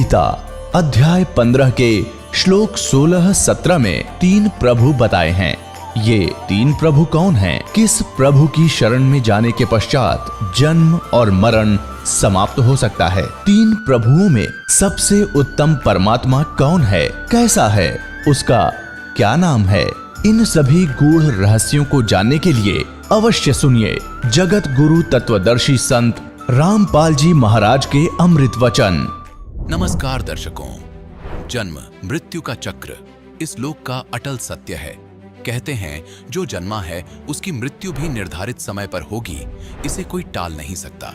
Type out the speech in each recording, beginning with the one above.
गीता अध्याय 15 के श्लोक 16-17 में 3 प्रभु बताए हैं। ये 3 प्रभु कौन हैं? किस प्रभु की शरण में जाने के पश्चात जन्म और मरण समाप्त हो सकता है? 3 प्रभुओं में सबसे उत्तम परमात्मा कौन है? कैसा है? उसका क्या नाम है? इन सभी गूढ़ रहस्यों को जानने के लिए अवश्य सुनिए जगत गुरु तत्वदर्शी संत रामपाल जी महाराज के अमृत वचन। नमस्कार दर्शकों। जन्म मृत्यु का चक्र इस लोक का अटल सत्य है। कहते हैं जो जन्मा है उसकी मृत्यु भी निर्धारित समय पर होगी, इसे कोई टाल नहीं सकता।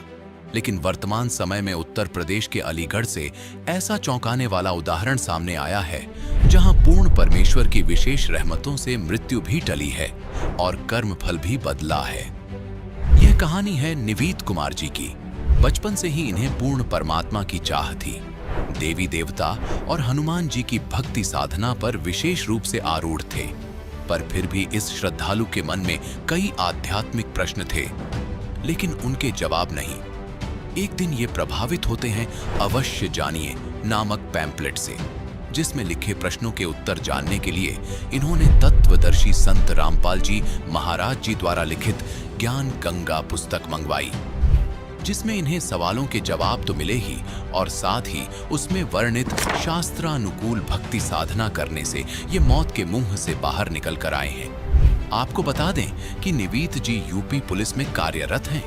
लेकिन वर्तमान समय में उत्तर प्रदेश के अलीगढ़ से ऐसा चौंकाने वाला उदाहरण सामने आया है जहां पूर्ण परमेश्वर की विशेष रहमतों से मृत्यु भी टली है और कर्म फल भी बदला है। यह कहानी है निवीत कुमार जी की। बचपन से ही इन्हें पूर्ण परमात्मा की चाह थी। देवी देवता और हनुमान जी की भक्ति साधना पर विशेष रूप से आरूढ़ थे, पर फिर भी इस श्रद्धालु के मन में कई आध्यात्मिक प्रश्न थे, लेकिन उनके जवाब नहीं। एक दिन ये प्रभावित होते हैं अवश्य जानिए नामक पैम्पलेट से, जिसमें लिखे प्रश्नों के उत्तर जानने के लिए इन्होंने तत्वदर्शी संत रामपाल जी महाराज जी द्वारा लिखित ज्ञान गंगा पुस्तक मंगवाई, जिसमें इन्हें सवालों के जवाब तो मिले ही और साथ ही उसमें वर्णित शास्त्रानुकूल भक्ति साधना करने से ये मौत के मुंह से बाहर निकल कर आए हैं। आपको बता दें कि निवीत जी यूपी पुलिस में कार्यरत हैं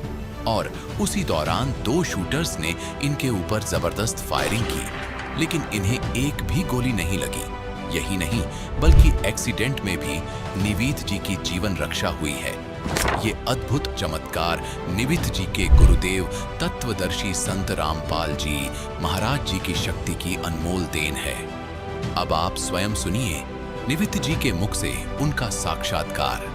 और उसी दौरान 2 शूटर्स ने इनके ऊपर जबरदस्त फायरिंग की, लेकिन इन्हें एक भी गोली नहीं लगी। यही नहीं बल्कि एक्सीडेंट में भी निवीत जी की जीवन रक्षा हुई है। ये अद्भुत चमत्कार निवीत जी के गुरुदेव तत्वदर्शी संत रामपाल जी महाराज जी की शक्ति की अनमोल देन है। अब आप स्वयं सुनिए निवीत जी के मुख से उनका साक्षात्कार,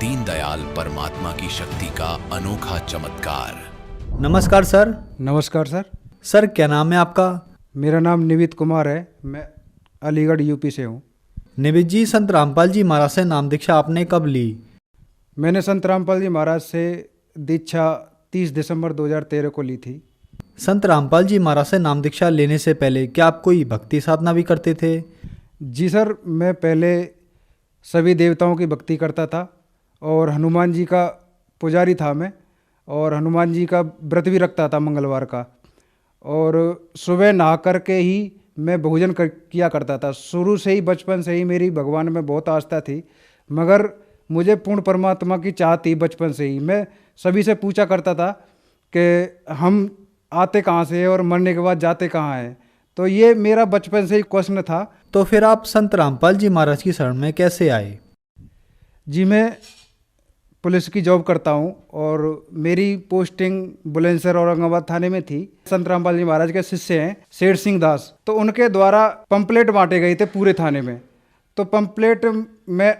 दीनदयाल परमात्मा की शक्ति का अनोखा चमत्कार। नमस्कार सर। नमस्कार सर। सर क्या नाम है आपका? मेरा नाम निवीत कुमार है, मैं अलीगढ़ यूपी से हूँ। निवीत जी, संत रामपाल जी महाराज से नाम दीक्षा आपने कब ली? मैंने संत रामपाल जी महाराज से दीक्षा 30 दिसंबर 2013 को ली थी। संत रामपाल जी महाराज से नाम दीक्षा लेने से पहले क्या आप कोई भक्ति साधना भी करते थे? जी सर, मैं पहले सभी देवताओं की भक्ति करता था और हनुमान जी का पुजारी था मैं, और हनुमान जी का व्रत भी रखता था मंगलवार का, और सुबह नहा करके ही मैं भोजन किया करता था। शुरू से ही बचपन से ही मेरी भगवान में बहुत आस्था थी, मगर मुझे पूर्ण परमात्मा की चाह थी बचपन से ही। मैं सभी से पूछा करता था कि हम आते कहाँ से हैं और मरने के बाद जाते कहाँ हैं, तो ये मेरा बचपन से ही क्वेश्चन था। तो फिर आप संत रामपाल जी महाराज की शरण में कैसे आए? जी, मैं पुलिस की जॉब करता हूँ और मेरी पोस्टिंग बुलंदशहर औरंगाबाद थाने में थी। संत रामपाल जी महाराज के शिष्य हैं शेर सिंह दास, तो उनके द्वारा पंपलेट बांटे गए थे पूरे थाने में। तो पंपलेट में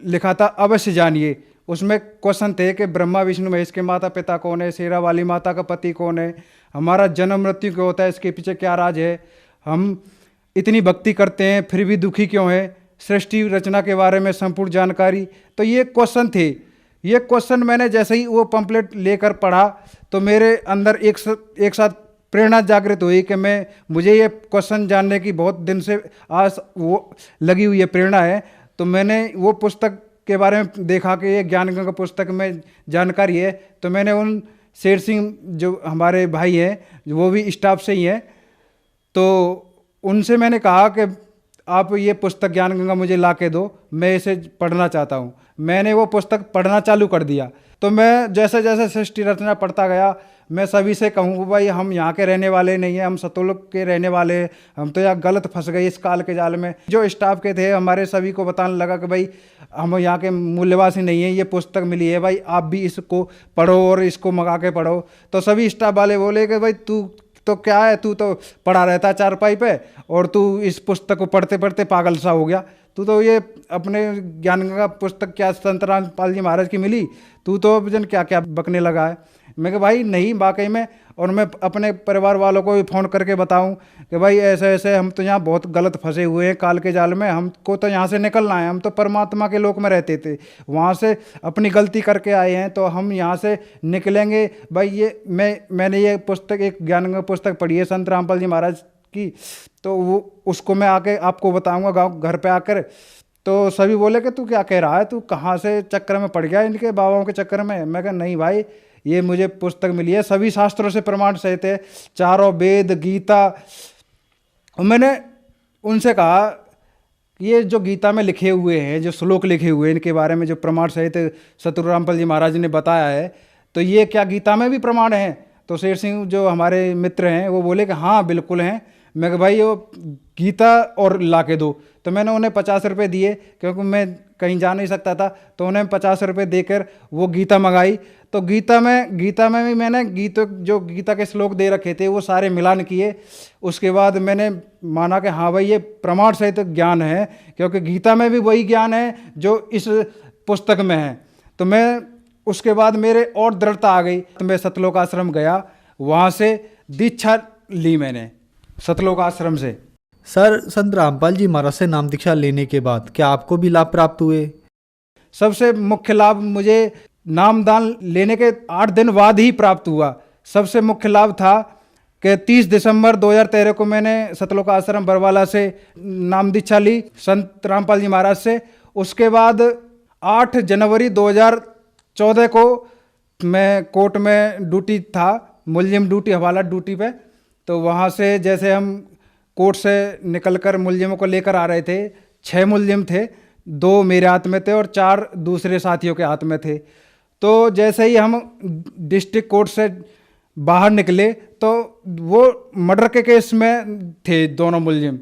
लिखा था अवश्य जानिए। उसमें क्वेश्चन थे कि ब्रह्मा विष्णु महेश के माता पिता कौन है, शेरा वाली माता का पति कौन है, हमारा जन्म मृत्यु क्यों होता है, इसके पीछे क्या राज है, हम इतनी भक्ति करते हैं फिर भी दुखी क्यों है, सृष्टि रचना के बारे में संपूर्ण जानकारी। तो ये क्वेश्चन थे। ये क्वेश्चन मैंने जैसे ही वो पंपलेट लेकर पढ़ा तो मेरे अंदर एक साथ प्रेरणा जागृत हुई कि मुझे ये क्वेश्चन जानने की बहुत दिन से आस वो लगी हुई है, प्रेरणा है। तो मैंने वो पुस्तक के बारे में देखा कि ये ज्ञान गंगा पुस्तक में जानकारी है, तो मैंने उन शेर सिंह जो हमारे भाई हैं वो भी स्टाफ से ही हैं, तो उनसे मैंने कहा कि आप ये पुस्तक ज्ञान गंगा मुझे ला के दो, मैं इसे पढ़ना चाहता हूँ। मैंने वो पुस्तक पढ़ना चालू कर दिया। तो मैं जैसे जैसे सृष्टि रचना पढ़ता गया, मैं सभी से कहूँ भाई हम यहाँ के रहने वाले नहीं हैं, हम सतोलक के रहने वाले हैं, हम तो यहाँ गलत फंस गए इस काल के जाल में। जो स्टाफ के थे हमारे सभी को बताने लगा कि भाई हम यहाँ के मूल्यवासी नहीं हैं, ये पुस्तक मिली है भाई, आप भी इसको पढ़ो और इसको मंगा के पढ़ो। तो सभी स्टाफ वाले बोले कि भाई तू तो क्या है, तू तो पढ़ा रहता है चारपाई पे और तू इस पुस्तक को पढ़ते पढ़ते पागल सा हो गया, तू तो ये अपने ज्ञान गंगा पुस्तक क्या संत रामपाल जी महाराज की मिली, तू तो जन क्या क्या बकने लगा है। मैं कहा भाई नहीं वाकई में, और मैं अपने परिवार वालों को भी फ़ोन करके बताऊं कि भाई ऐसे ऐसे हम तो यहाँ बहुत गलत फंसे हुए हैं काल के जाल में, हमको तो यहाँ से निकलना है, हम तो परमात्मा के लोक में रहते थे, वहाँ से अपनी गलती करके आए हैं, तो हम यहाँ से निकलेंगे। भाई ये मैंने ये पुस्तक एक ज्ञान गंगा पुस्तक पढ़ी है संत रामपाल जी महाराज की, तो वो उसको मैं आके आपको बताऊंगा गाँव घर पे आकर। तो सभी बोले कि तू क्या कह रहा है, तू कहाँ से चक्कर में पड़ गया इनके बाबाओं के चक्कर में। मैं कहा नहीं भाई, ये मुझे पुस्तक मिली है, सभी शास्त्रों से प्रमाण सहित है, चारों वेद, गीता। और मैंने उनसे कहा ये जो गीता में लिखे हुए हैं, जो श्लोक लिखे हुए हैं, इनके बारे में जो प्रमाण सहित सतगुरु रामपाल जी महाराज ने बताया है, तो ये क्या गीता में भी प्रमाण है? तो शेर सिंह जो हमारे मित्र हैं वो बोले कि हाँ बिल्कुल हैं। मैं कहा भाई वो गीता और ला के दो। तो मैंने उन्हें 50 रुपये दिए, क्योंकि मैं कहीं जा नहीं सकता था, तो उन्हें 50 रुपये देकर वो गीता मंगाई। तो गीता में भी मैंने जो गीता के श्लोक दे रखे थे वो सारे मिलान किए। उसके बाद मैंने माना कि हाँ भाई ये प्रमाण सहित ज्ञान है, क्योंकि गीता में भी वही ज्ञान है जो इस पुस्तक में है। तो मैं उसके बाद मेरे और दृढ़ता आ गई, तो मैं सतलोक आश्रम गया, वहाँ से दीक्षा ली मैंने सतलोक आश्रम से। सर, संत रामपाल जी महाराज से नाम दीक्षा लेने के बाद क्या आपको भी लाभ प्राप्त हुए? सबसे मुख्य लाभ मुझे नामदान लेने के 8 दिन बाद ही प्राप्त हुआ। सबसे मुख्य लाभ था कि 30 दिसंबर 2013 को मैंने सतलोक आश्रम बरवाला से नाम दीक्षा ली संत रामपाल जी महाराज से। उसके बाद 8 जनवरी 2014 को मैं कोर्ट में ड्यूटी था, मुलजिम ड्यूटी, हवाला ड्यूटी पे। तो वहाँ से जैसे हम कोर्ट से निकलकर मुलजिमों को लेकर आ रहे थे, 6 मुलजिम थे, 2 मेरे हाथ में थे और 4 दूसरे साथियों के हाथ में थे। तो जैसे ही हम डिस्ट्रिक्ट कोर्ट से बाहर निकले तो वो मर्डर के केस में थे दोनों मुलजिम।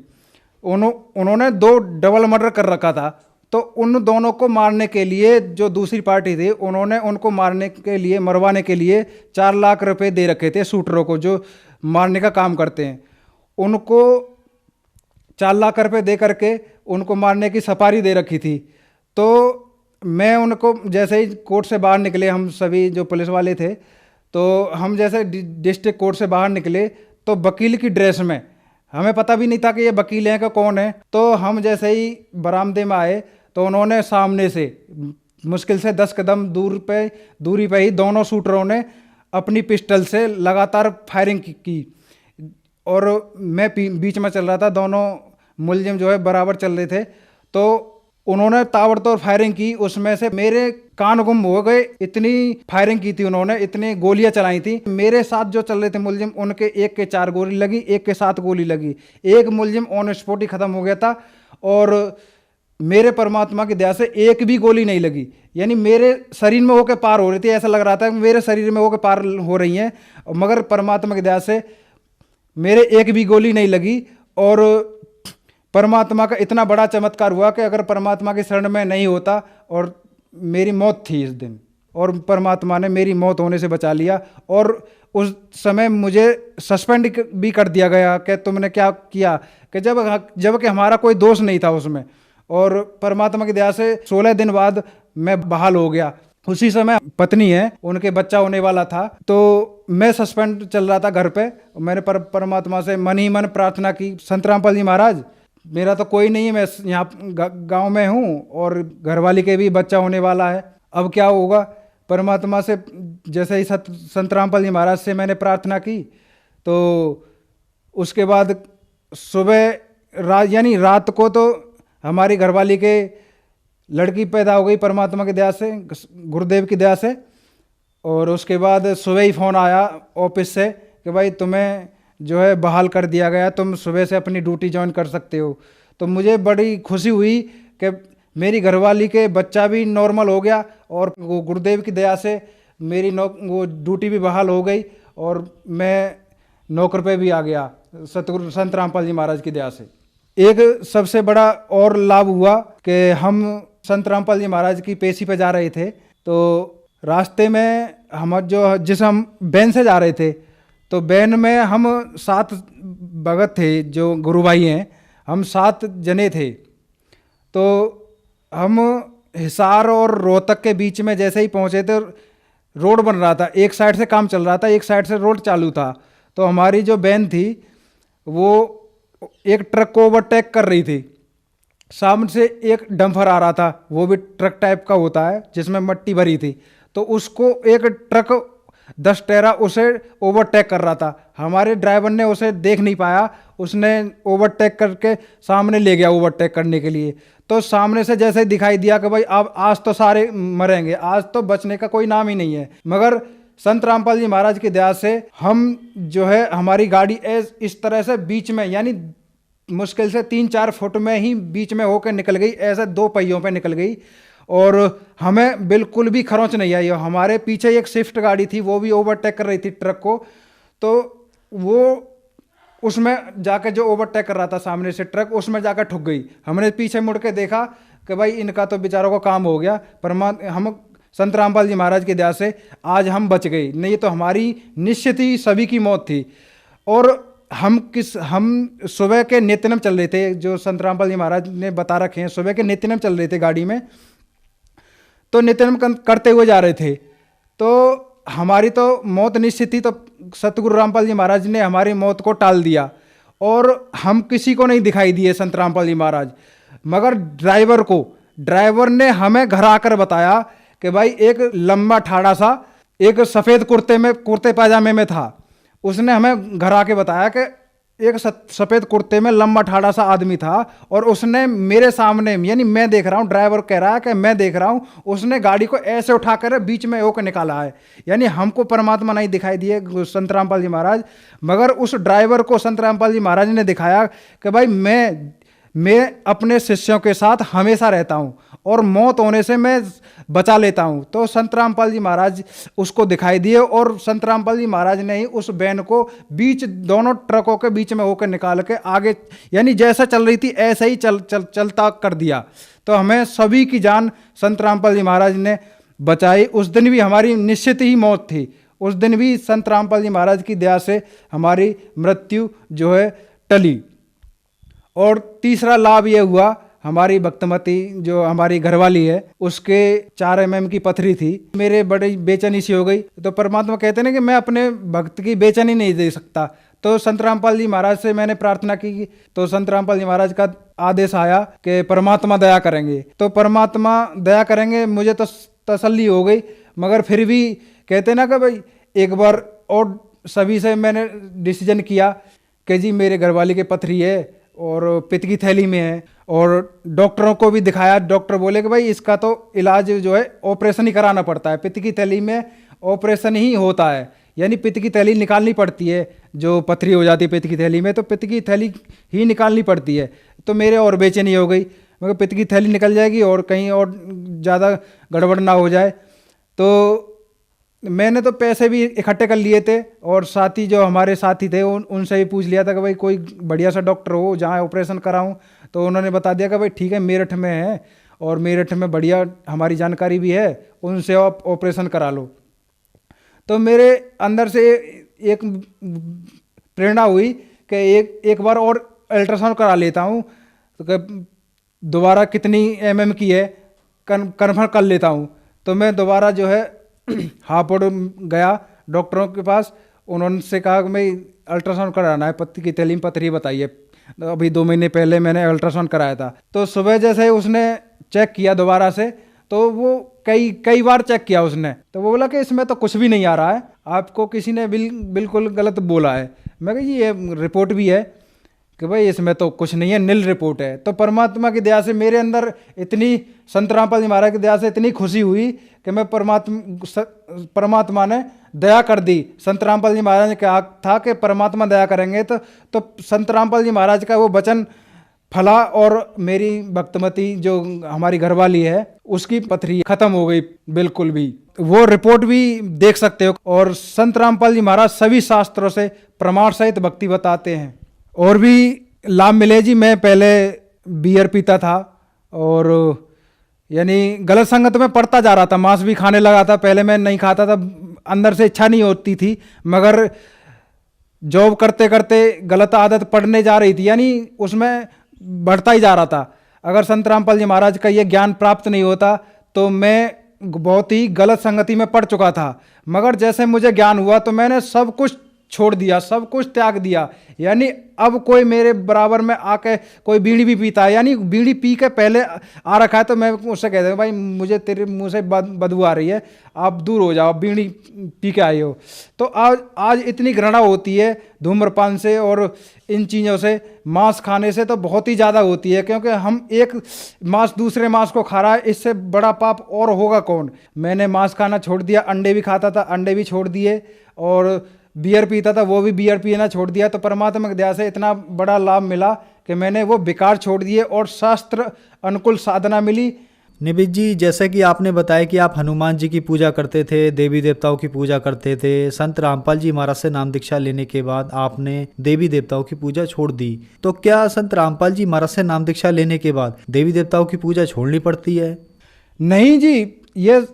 उन्होंने 2 डबल मर्डर कर रखा था। तो उन दोनों को मारने के लिए जो दूसरी पार्टी थी, उन्होंने उनको मारने के लिए, मरवाने के लिए 4 लाख रुपए दे रखे थे शूटरों को, जो मारने का काम करते हैं। उनको 4 लाख रुपए दे करके उनको मारने की सपारी दे रखी थी। तो मैं उनको जैसे ही कोर्ट से बाहर निकले, हम सभी जो पुलिस वाले थे, तो हम जैसे डिस्ट्रिक्ट कोर्ट से बाहर निकले तो वकील की ड्रेस में, हमें पता भी नहीं था कि ये वकील हैं कि कौन है। तो हम जैसे ही बरामदे में आए तो उन्होंने सामने से मुश्किल से 10 कदम दूरी पे ही दोनों शूटरों ने अपनी पिस्टल से लगातार फायरिंग की और मैं बीच में चल रहा था, दोनों मुलजिम जो है बराबर चल रहे थे। तो उन्होंने ताबड़तोड़ फायरिंग की, उसमें से मेरे कान गुम हो गए, इतनी फायरिंग की थी उन्होंने, इतनी गोलियां चलाई थी। मेरे साथ जो चल रहे थे मुलजिम, उनके एक के 4 गोली लगी, एक के 7 गोली लगी। एक मुलजिम ऑन स्पॉट ही खत्म हो गया था और मेरे परमात्मा की दया से एक भी गोली नहीं लगी। यानी मेरे शरीर में होकर पार हो रही थी, ऐसा लग रहा था कि मेरे शरीर में होकर पार हो रही हैं, मगर परमात्मा की दया से मेरे एक भी गोली नहीं लगी। और परमात्मा का इतना बड़ा चमत्कार हुआ कि अगर परमात्मा की शरण में नहीं होता, और मेरी मौत थी इस दिन, और परमात्मा ने मेरी मौत होने से बचा लिया। और उस समय मुझे सस्पेंड भी कर दिया गया कि तुमने क्या किया, कि जब कि हमारा कोई दोष नहीं था उसमें। और परमात्मा की दया से 16 दिन बाद मैं बहाल हो गया। उसी समय पत्नी है, उनके बच्चा होने वाला था, तो मैं सस्पेंड चल रहा था घर पे। मैंने परमात्मा से मन ही मन प्रार्थना की, संत रामपाल जी महाराज मेरा तो कोई नहीं है, मैं यहाँ गांव में हूँ और घरवाली के भी बच्चा होने वाला है, अब क्या होगा। परमात्मा से जैसे ही संत रामपाल जी महाराज से मैंने प्रार्थना की, तो उसके बाद सुबह यानी रात को तो हमारी घरवाली के लड़की पैदा हो गई परमात्मा की दया से, गुरुदेव की दया से। और उसके बाद सुबह ही फ़ोन आया ऑफिस से कि भाई तुम्हें जो है बहाल कर दिया गया, तुम सुबह से अपनी ड्यूटी ज्वाइन कर सकते हो। तो मुझे बड़ी खुशी हुई कि मेरी घरवाली के बच्चा भी नॉर्मल हो गया और वो गुरुदेव की दया से मेरी वो ड्यूटी भी बहाल हो गई और मैं नौकर पे भी आ गया सतगुरु संत रामपाल जी महाराज की दया से। एक सबसे बड़ा और लाभ हुआ कि हम संत रामपाल जी महाराज की पेशी पे जा रहे थे, तो रास्ते में हम बैन से जा रहे थे, तो बैन में हम 7 भगत थे जो गुरु भाई हैं, हम 7 जने थे। तो हम हिसार और रोहतक के बीच में जैसे ही पहुंचे थे, रोड बन रहा था, एक साइड से काम चल रहा था, एक साइड से रोड चालू था। तो हमारी जो बैन थी वो एक ट्रक को ओवरटेक कर रही थी। सामने से एक डंपर आ रहा था, वो भी ट्रक टाइप का होता है जिसमें मट्टी भरी थी, तो उसको एक ट्रक 10 टैरा उसे ओवरटेक कर रहा था। हमारे ड्राइवर ने उसे देख नहीं पाया, उसने ओवरटेक करके सामने ले गया ओवरटेक करने के लिए। तो सामने से जैसे दिखाई दिया कि भाई अब आज तो सारे मरेंगे, आज तो बचने का कोई नाम ही नहीं है। मगर संत रामपाल जी महाराज की दया से हम जो है हमारी गाड़ी इस तरह से बीच में, यानी मुश्किल से 3-4 फुट में ही बीच में होकर निकल गई, ऐसे 2 पहियों पे निकल गई और हमें बिल्कुल भी खरोंच नहीं आई। हमारे पीछे एक स्विफ्ट गाड़ी थी, वो भी ओवरटेक कर रही थी ट्रक को, तो वो उसमें जाकर जो ओवरटेक कर रहा था सामने से ट्रक, उसमें जाकर ठुक गई। हमने पीछे मुड़ के देखा कि भाई इनका तो बेचारों को काम हो गया। हम संत रामपाल जी महाराज की दया से आज हम बच गए, नहीं तो हमारी निश्चित ही सभी की मौत थी। और हम सुबह के नित्यनम चल रहे थे, जो संत रामपाल जी महाराज ने बता रखे हैं, सुबह के नित्यनम चल रहे थे गाड़ी में। तो नित्यनम करते हुए जा रहे थे, तो हमारी तो मौत निश्चित थी। तो सतगुरु रामपाल जी महाराज ने हमारी मौत को टाल दिया और हम किसी को नहीं दिखाई दिए संत रामपाल जी महाराज। मगर ड्राइवर ने हमें घर आकर बताया कि भाई एक लंबा ठाड़ा सा एक सफ़ेद कुर्ते पायजामे में था। उसने हमें घर आके बताया कि एक सफ़ेद कुर्ते में लंबा ठाड़ा सा आदमी था और उसने मेरे सामने, यानी मैं देख रहा हूँ, ड्राइवर कह रहा है कि मैं देख रहा हूँ, उसने गाड़ी को ऐसे उठाकर बीच में होकर निकाला है। यानी हमको परमात्मा नहीं दिखाई दिए संत रामपाल जी महाराज, मगर उस ड्राइवर को संत रामपाल जी महाराज ने दिखाया कि भाई मैं अपने शिष्यों के साथ हमेशा रहता हूँ और मौत होने से मैं बचा लेता हूँ। तो संत रामपाल जी महाराज उसको दिखाई दिए और संत रामपाल जी महाराज ने ही उस वैन को दोनों ट्रकों के बीच में होकर निकाल के आगे, यानी जैसा चल रही थी ऐसा ही चलता कर दिया। तो हमें सभी की जान संत रामपाल जी महाराज ने बचाई। उस दिन भी हमारी निश्चित ही मौत थी, उस दिन भी संत रामपाल जी महाराज की दया से हमारी मृत्यु जो है टली। और तीसरा लाभ ये हुआ, हमारी भक्तमती जो हमारी घरवाली है, उसके 4 mm की पथरी थी। मेरे बड़ी बेचैनी सी हो गई। तो परमात्मा कहते हैं ना कि मैं अपने भक्त की बेचैनी नहीं दे सकता। तो संत रामपाल जी महाराज से मैंने प्रार्थना की, तो संत रामपाल जी महाराज का आदेश आया कि परमात्मा दया करेंगे। तो परमात्मा दया करेंगे, मुझे तो तसल्ली हो गई। मगर फिर भी कहते ना कि भाई एक बार और सभी से मैंने डिसीजन किया कि जी मेरे घरवाली की पथरी है और पित्त की थैली में है, और डॉक्टरों को भी दिखाया। डॉक्टर बोले कि भाई इसका तो इलाज जो है ऑपरेशन ही कराना पड़ता है, पित्त की थैली में ऑपरेशन ही होता है, यानी पित्त की थैली निकालनी पड़ती है। जो पथरी हो जाती है पित्त की थैली में, तो पित्त की थैली ही निकालनी पड़ती है। तो मेरे और बेचैनी हो गई, मगर पित्त की थैली निकल जाएगी और कहीं और ज़्यादा गड़बड़ ना हो जाए। तो मैंने तो पैसे भी इकट्ठे कर लिए थे और साथी जो हमारे साथी थे उनसे भी पूछ लिया था कि भाई कोई बढ़िया सा डॉक्टर हो जहाँ ऑपरेशन कराऊं। तो उन्होंने बता दिया कि भाई ठीक है, मेरठ में है और मेरठ में बढ़िया हमारी जानकारी भी है, उनसे आप ऑपरेशन करा लो। तो मेरे अंदर से एक प्रेरणा हुई कि एक बार और अल्ट्रासाउंड करा लेता हूँ, तो दोबारा कितनी mm की है कन्फर्म कर लेता हूँ। तो मैं दोबारा जो है हापुड़ गया डॉक्टरों के पास। उन्होंने कहा कि मैं अल्ट्रासाउंड कराना है, पत्ती की थैली में पथरी बताइए। अभी 2 महीने पहले मैंने अल्ट्रासाउंड कराया था। तो सुबह जैसे उसने चेक किया दोबारा से, तो वो कई बार चेक किया उसने, तो वो बोला कि इसमें तो कुछ भी नहीं आ रहा है, आपको किसी ने बिल्कुल गलत बोला है। मैं कहा ये रिपोर्ट भी है कि भाई इसमें तो कुछ नहीं है, नील रिपोर्ट है। तो परमात्मा की दया से मेरे अंदर इतनी, संत रामपाल जी महाराज की दया से इतनी खुशी हुई कि मैं परमात्मा ने दया कर दी। संत रामपाल जी महाराज ने कहा था कि परमात्मा दया करेंगे, तो संत रामपाल जी महाराज का वो वचन फला और मेरी भक्तमती जो हमारी घरवाली है उसकी पथरी खत्म हो गई बिल्कुल भी। वो रिपोर्ट भी देख सकते हो। और संत रामपाल जी महाराज सभी शास्त्रों से प्रमाण सहित भक्ति बताते हैं। और भी लाभ मिले जी। मैं पहले बियर पीता था और यानी गलत संगत में पड़ता जा रहा था, मांस भी खाने लगा था। पहले मैं नहीं खाता था, अंदर से इच्छा नहीं होती थी, मगर जॉब करते करते गलत आदत पड़ने जा रही थी, यानी उसमें बढ़ता ही जा रहा था। अगर संत रामपाल जी महाराज का ये ज्ञान प्राप्त नहीं होता तो मैं बहुत ही गलत संगति में पड़ चुका था। मगर जैसे मुझे ज्ञान हुआ तो मैंने सब कुछ छोड़ दिया, सब कुछ त्याग दिया। यानी अब कोई मेरे बराबर में आके कोई बीड़ी भी पीता है, यानी बीड़ी पी के पहले आ रखा है, तो मैं उससे कहता हूँ भाई मुझे तेरे मुंह से बदबू आ रही है, आप दूर हो जाओ, बीड़ी पी के आए हो। तो आज इतनी घृणा होती है धूम्रपान से और इन चीज़ों से, मांस खाने से तो बहुत ही ज़्यादा होती है, क्योंकि हम एक मांस दूसरे मांस को खा रहा है, इससे बड़ा पाप और होगा कौन। मैंने मांस खाना छोड़ दिया, अंडे भी खाता था, अंडे भी छोड़ दिए, और बियर पीता था, वो भी बियर पीना छोड़ दिया। तो परमात्मा की दया से इतना बड़ा लाभ मिला कि मैंने वो विकार छोड़ दिए और शास्त्र अनुकूल साधना मिली। निबित जी, जैसे कि आपने बताया कि आप हनुमान जी की पूजा करते थे, देवी देवताओं की पूजा करते थे, संत रामपाल जी महाराज से नाम दीक्षा लेने के बाद आपने देवी देवताओं की पूजा छोड़ दी, तो क्या संत रामपाल जी महाराज से नाम दीक्षा लेने के बाद देवी देवताओं की पूजा छोड़नी पड़ती है? नहीं जी, ये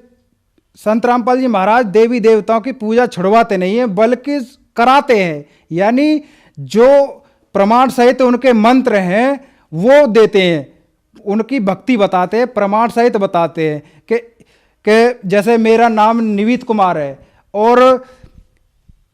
संत रामपाल जी महाराज देवी देवताओं की पूजा छुड़वाते नहीं है, बल्कि कराते हैं। यानी जो प्रमाण सहित उनके मंत्र हैं वो देते हैं, उनकी भक्ति बताते हैं, प्रमाण सहित बताते हैं कि जैसे मेरा नाम निवित कुमार है, और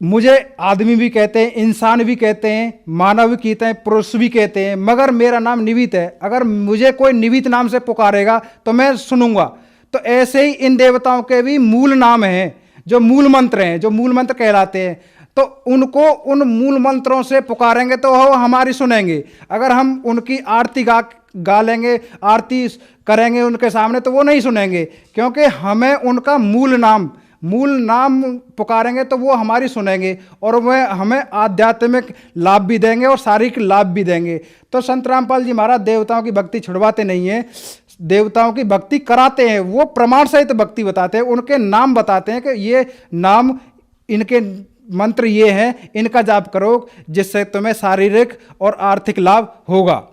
मुझे आदमी भी कहते हैं, इंसान भी कहते हैं, मानव भी कहते हैं, पुरुष भी कहते हैं, मगर मेरा नाम निवित है। अगर मुझे कोई निवित नाम से पुकारेगा तो मैं सुनूंगा। तो ऐसे ही इन देवताओं के भी मूल नाम हैं, जो मूल मंत्र हैं, जो मूल मंत्र कहलाते हैं। तो उनको उन मूल मंत्रों से पुकारेंगे तो वो हमारी सुनेंगे। अगर हम उनकी आरती गा लेंगे, आरती करेंगे उनके सामने, तो वो नहीं सुनेंगे, क्योंकि हमें उनका मूल नाम पुकारेंगे तो वो हमारी सुनेंगे, और वह हमें आध्यात्मिक लाभ भी देंगे और शारीरिक लाभ भी देंगे। तो संत रामपाल जी महाराज देवताओं की भक्ति छुड़वाते नहीं हैं, देवताओं की भक्ति कराते हैं। वो प्रमाण सहित भक्ति बताते हैं, उनके नाम बताते हैं कि ये नाम, इनके मंत्र ये हैं, इनका जाप करो, जिससे तुम्हें शारीरिक और आर्थिक लाभ होगा।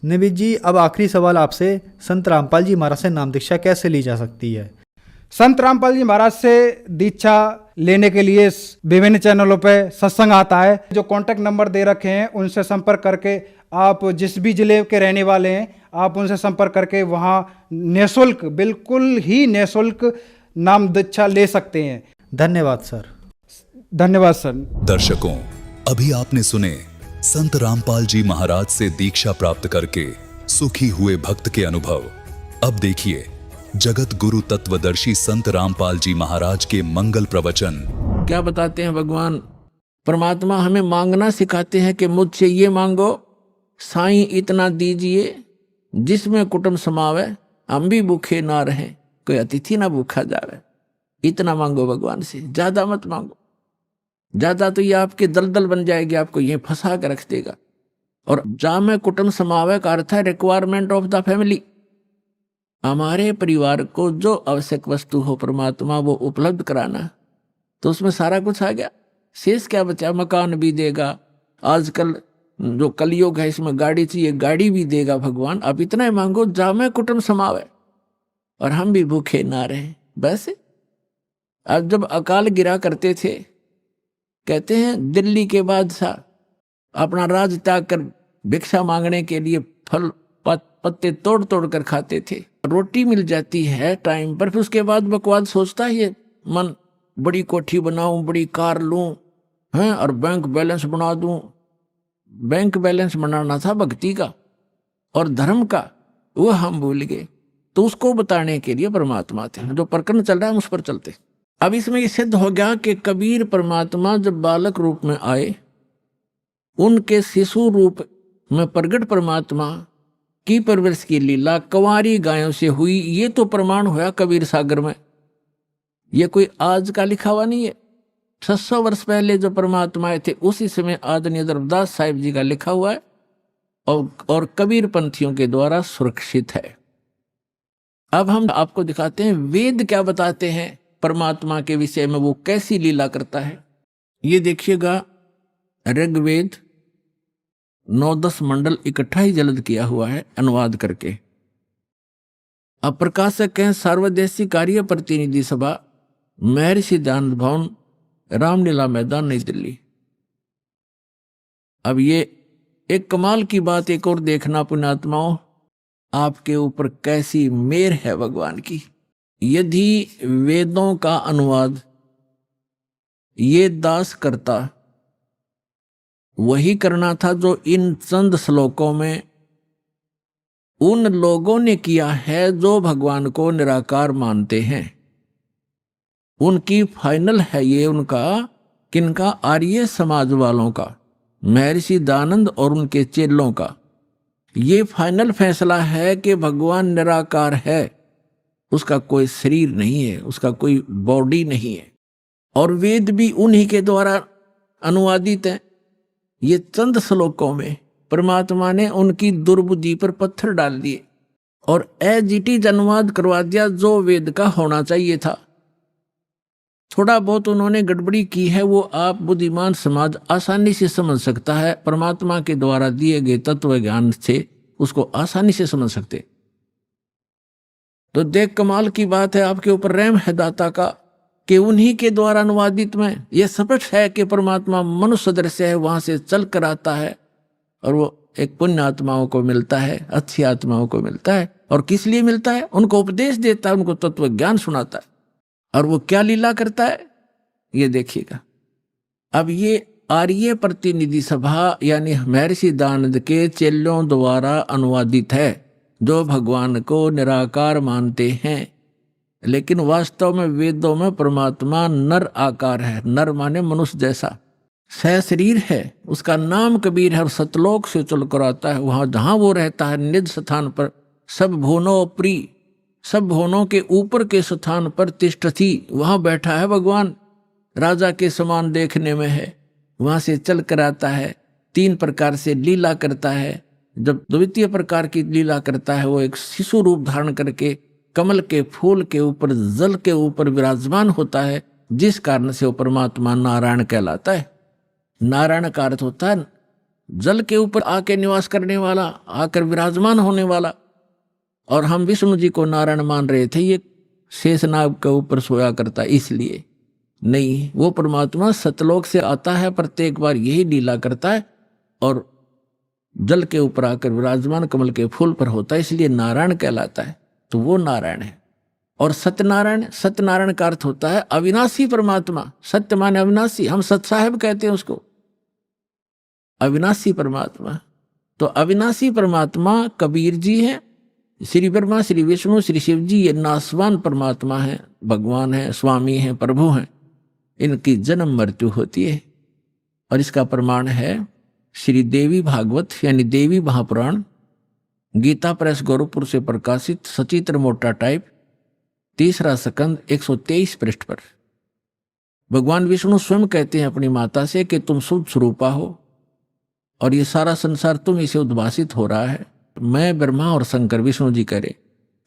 निबित जी, अब आखिरी सवाल आपसे, संत रामपाल जी महाराज से नाम दीक्षा कैसे ली जा सकती है? संत रामपाल जी महाराज से दीक्षा लेने के लिए विभिन्न चैनलों पे सत्संग आता है, जो कॉन्टैक्ट नंबर दे रखे हैं उनसे संपर्क करके, आप जिस भी जिले के रहने वाले हैं आप उनसे संपर्क करके वहाँ निःशुल्क, बिल्कुल ही निःशुल्क नाम दीक्षा ले सकते हैं। धन्यवाद सर। धन्यवाद सर। दर्शकों, अभी आपने सुने संत रामपाल जी महाराज से दीक्षा प्राप्त करके सुखी हुए भक्त के अनुभव। अब देखिए जगत गुरु तत्वदर्शी संत रामपाल जी महाराज के मंगल प्रवचन। क्या बताते हैं भगवान? परमात्मा हमें मांगना सिखाते हैं कि मुझसे ये मांगो, साईं इतना दीजिए जिसमें कुटुंब समावे, हम भी भूखे ना रहें, कोई अतिथि ना भूखा जावे। इतना मांगो भगवान से, ज्यादा मत मांगो। ज्यादा तो ये आपकी दलदल बन जाएगी, आपको ये फंसा कर रख देगा। और जामे कुटुंब समावे का अर्थ है रिक्वायरमेंट ऑफ द फैमिली। हमारे परिवार को जो आवश्यक वस्तु हो परमात्मा वो उपलब्ध कराना, तो उसमें सारा कुछ आ गया। शेष क्या बचा? मकान भी देगा, आजकल जो कलयुग है इसमें गाड़ी चाहिए, गाड़ी भी देगा भगवान। अब इतना ही मांगो, जामे कुटुंब समावे और हम भी भूखे ना रहे। बस अब जब अकाल गिरा करते थे, कहते हैं दिल्ली के बादशाह अपना राज त्याग कर भिक्षा मांगने के लिए फल पत्ते तोड़ तोड़ कर खाते थे। रोटी मिल जाती है टाइम पर, फिर उसके बाद बकवाद सोचता है ये मन, बड़ी कोठी बनाऊं, बड़ी कार लूं, हैं, और बैंक बैलेंस बना दूं। बैंक बैलेंस बनाना था भक्ति का और धर्म का, वो हम भूल गए। तो उसको बताने के लिए परमात्मा थे, जो प्रकरण चल रहा है उस पर चलते। अब इसमें ये सिद्ध हो गया कि कबीर परमात्मा जब बालक रूप में आए, उनके शिशु रूप में प्रगट परमात्मा की परवरिश की लीला कंवारी गायों से हुई। ये तो प्रमाण हुआ कबीर सागर में, ये कोई आज का लिखा हुआ नहीं है। 600 वर्ष पहले जो परमात्मा आए थे उसी समय आदरणीय रविदास साहिब जी का लिखा हुआ है, और कबीर पंथियों के द्वारा सुरक्षित है। अब हम आपको दिखाते हैं वेद क्या बताते हैं परमात्मा के विषय में, वो कैसी लीला करता है। ये देखिएगा, ऋग्वेद 9-10 मंडल इकट्ठा ही जल्द किया हुआ है अनुवाद करके। अब प्रकाशक हैं सर्वदेशी कार्य प्रतिनिधि सभा, महर्षि सिद्धांत भवन, रामलीला मैदान, नई दिल्ली। अब ये एक कमाल की बात एक और देखना पुण्यात्माओं, आपके ऊपर कैसी मेहर है भगवान की। यदि वेदों का अनुवाद ये दास करता वही करना था जो इन चंद श्लोकों में उन लोगों ने किया है जो भगवान को निराकार मानते हैं। उनकी फाइनल है ये, उनका किनका, आर्य समाज वालों का, महर्षि दयानंद और उनके चेलों का ये फाइनल फैसला है कि भगवान निराकार है, उसका कोई शरीर नहीं है, उसका कोई बॉडी नहीं है, और वेद भी उन्हीं के द्वारा अनुवादित है। ये चंद श्लोकों में परमात्मा ने उनकी दुर्बुद्धि पर पत्थर डाल दिए और एजिटी अनुवाद करवा दिया जो वेद का होना चाहिए था। थोड़ा बहुत उन्होंने गड़बड़ी की है, वो आप बुद्धिमान समाज आसानी से समझ सकता है। परमात्मा के द्वारा दिए गए तत्व ज्ञान से उसको आसानी से समझ सकते। तो देख, कमाल की बात है, आपके ऊपर रहम है दाता का कि उन्हीं के द्वारा अनुवादित में यह स्पष्ट है कि परमात्मा मनुष्य सदृश है, वहां से चल कर आता है और वो एक पुण्य आत्माओं को मिलता है, अच्छी आत्माओं को मिलता है। और किस लिए मिलता है? उनको उपदेश देता है, उनको तत्व ज्ञान सुनाता है। और वो क्या लीला करता है ये देखिएगा। अब ये आर्य प्रतिनिधि सभा यानी महर्षि दयानंद के चेलों द्वारा अनुवादित है, जो भगवान को निराकार मानते हैं। लेकिन वास्तव में वेदों में परमात्मा नर आकार है। नर माने मनुष्य जैसा, सहशरीर है, उसका नाम कबीर है और सतलोक से चल कर आता है। वहां जहां वो रहता है निज स्थान पर, सब भुवनों प्रिय, सब भुवनों के ऊपर के स्थान पर तिष्ठति, वहां बैठा है भगवान, राजा के समान देखने में है। वहां से चल कर आता है, 3 प्रकार से लीला करता है। जब द्वितीय प्रकार की लीला करता है वो एक शिशु रूप धारण करके कमल के फूल के ऊपर, जल के ऊपर विराजमान होता है, जिस कारण से वो परमात्मा नारायण कहलाता है। नारायण का अर्थ होता है जल के ऊपर आके निवास करने वाला, आकर विराजमान होने वाला। और हम विष्णु जी को नारायण मान रहे थे, ये शेषनाग के ऊपर सोया करता, इसलिए नहीं, वो परमात्मा सतलोक से आता है, प्रत्येक बार यही लीला करता है और जल के ऊपर आकर विराजमान कमल के फूल पर होता है, इसलिए नारायण कहलाता है। तो वो नारायण है। और सत्यनारायण, सत्यनारायण का अर्थ होता है अविनाशी परमात्मा। सत्य माने अविनाशी, हम सत साहेब कहते हैं उसको, अविनाशी परमात्मा। तो अविनाशी परमात्मा कबीर जी हैं, श्री ब्रह्मा, श्री विष्णु, श्री शिव जी ये नासवान परमात्मा हैं, भगवान हैं, स्वामी हैं, प्रभु हैं। इनकी जन्म मृत्यु होती है। और इसका प्रमाण है श्री देवी भागवत यानी देवी महापुराण, गीता प्रेस गोरखपुर से प्रकाशित, सचित्र मोटा टाइप, 3रा स्कंद 123 पृष्ठ पर। भगवान विष्णु स्वयं कहते हैं अपनी माता से कि तुम शुद्ध स्वरूपा हो और ये सारा संसार तुम इसे उद्भासित हो रहा है। मैं ब्रह्मा और शंकर, विष्णु जी करे,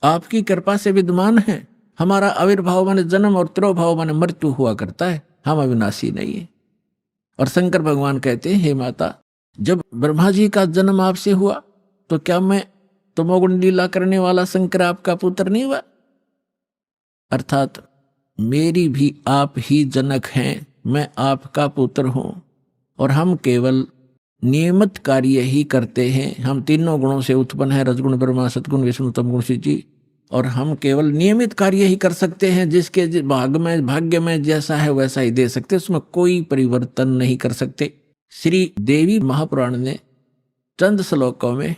आपकी कृपा से विद्यमान है। हमारा आविर्भाव माने जन्म और तिरोभाव माने मृत्यु हुआ करता है, हम अविनाशी नहीं है। और शंकर भगवान कहते हैं, हे माता, जब ब्रह्मा जी का जन्म आपसे हुआ तो क्या मैं तमोगुण लीला करने वाला शंकर आपका पुत्र नहीं हुआ? अर्थात मेरी भी आप ही जनक हैं, मैं आपका पुत्र हूं और हम केवल नियमित कार्य ही करते हैं। हम तीनों गुणों से उत्पन्न है, रजगुण ब्रह्मा, सतगुण विष्णु, तमगुण शिव जी, और हम केवल नियमित कार्य ही कर सकते हैं। जिसके भाग्य में जैसा है वैसा ही दे सकते, उसमें कोई परिवर्तन नहीं कर सकते। श्री देवी महापुराण ने चंद श्लोकों में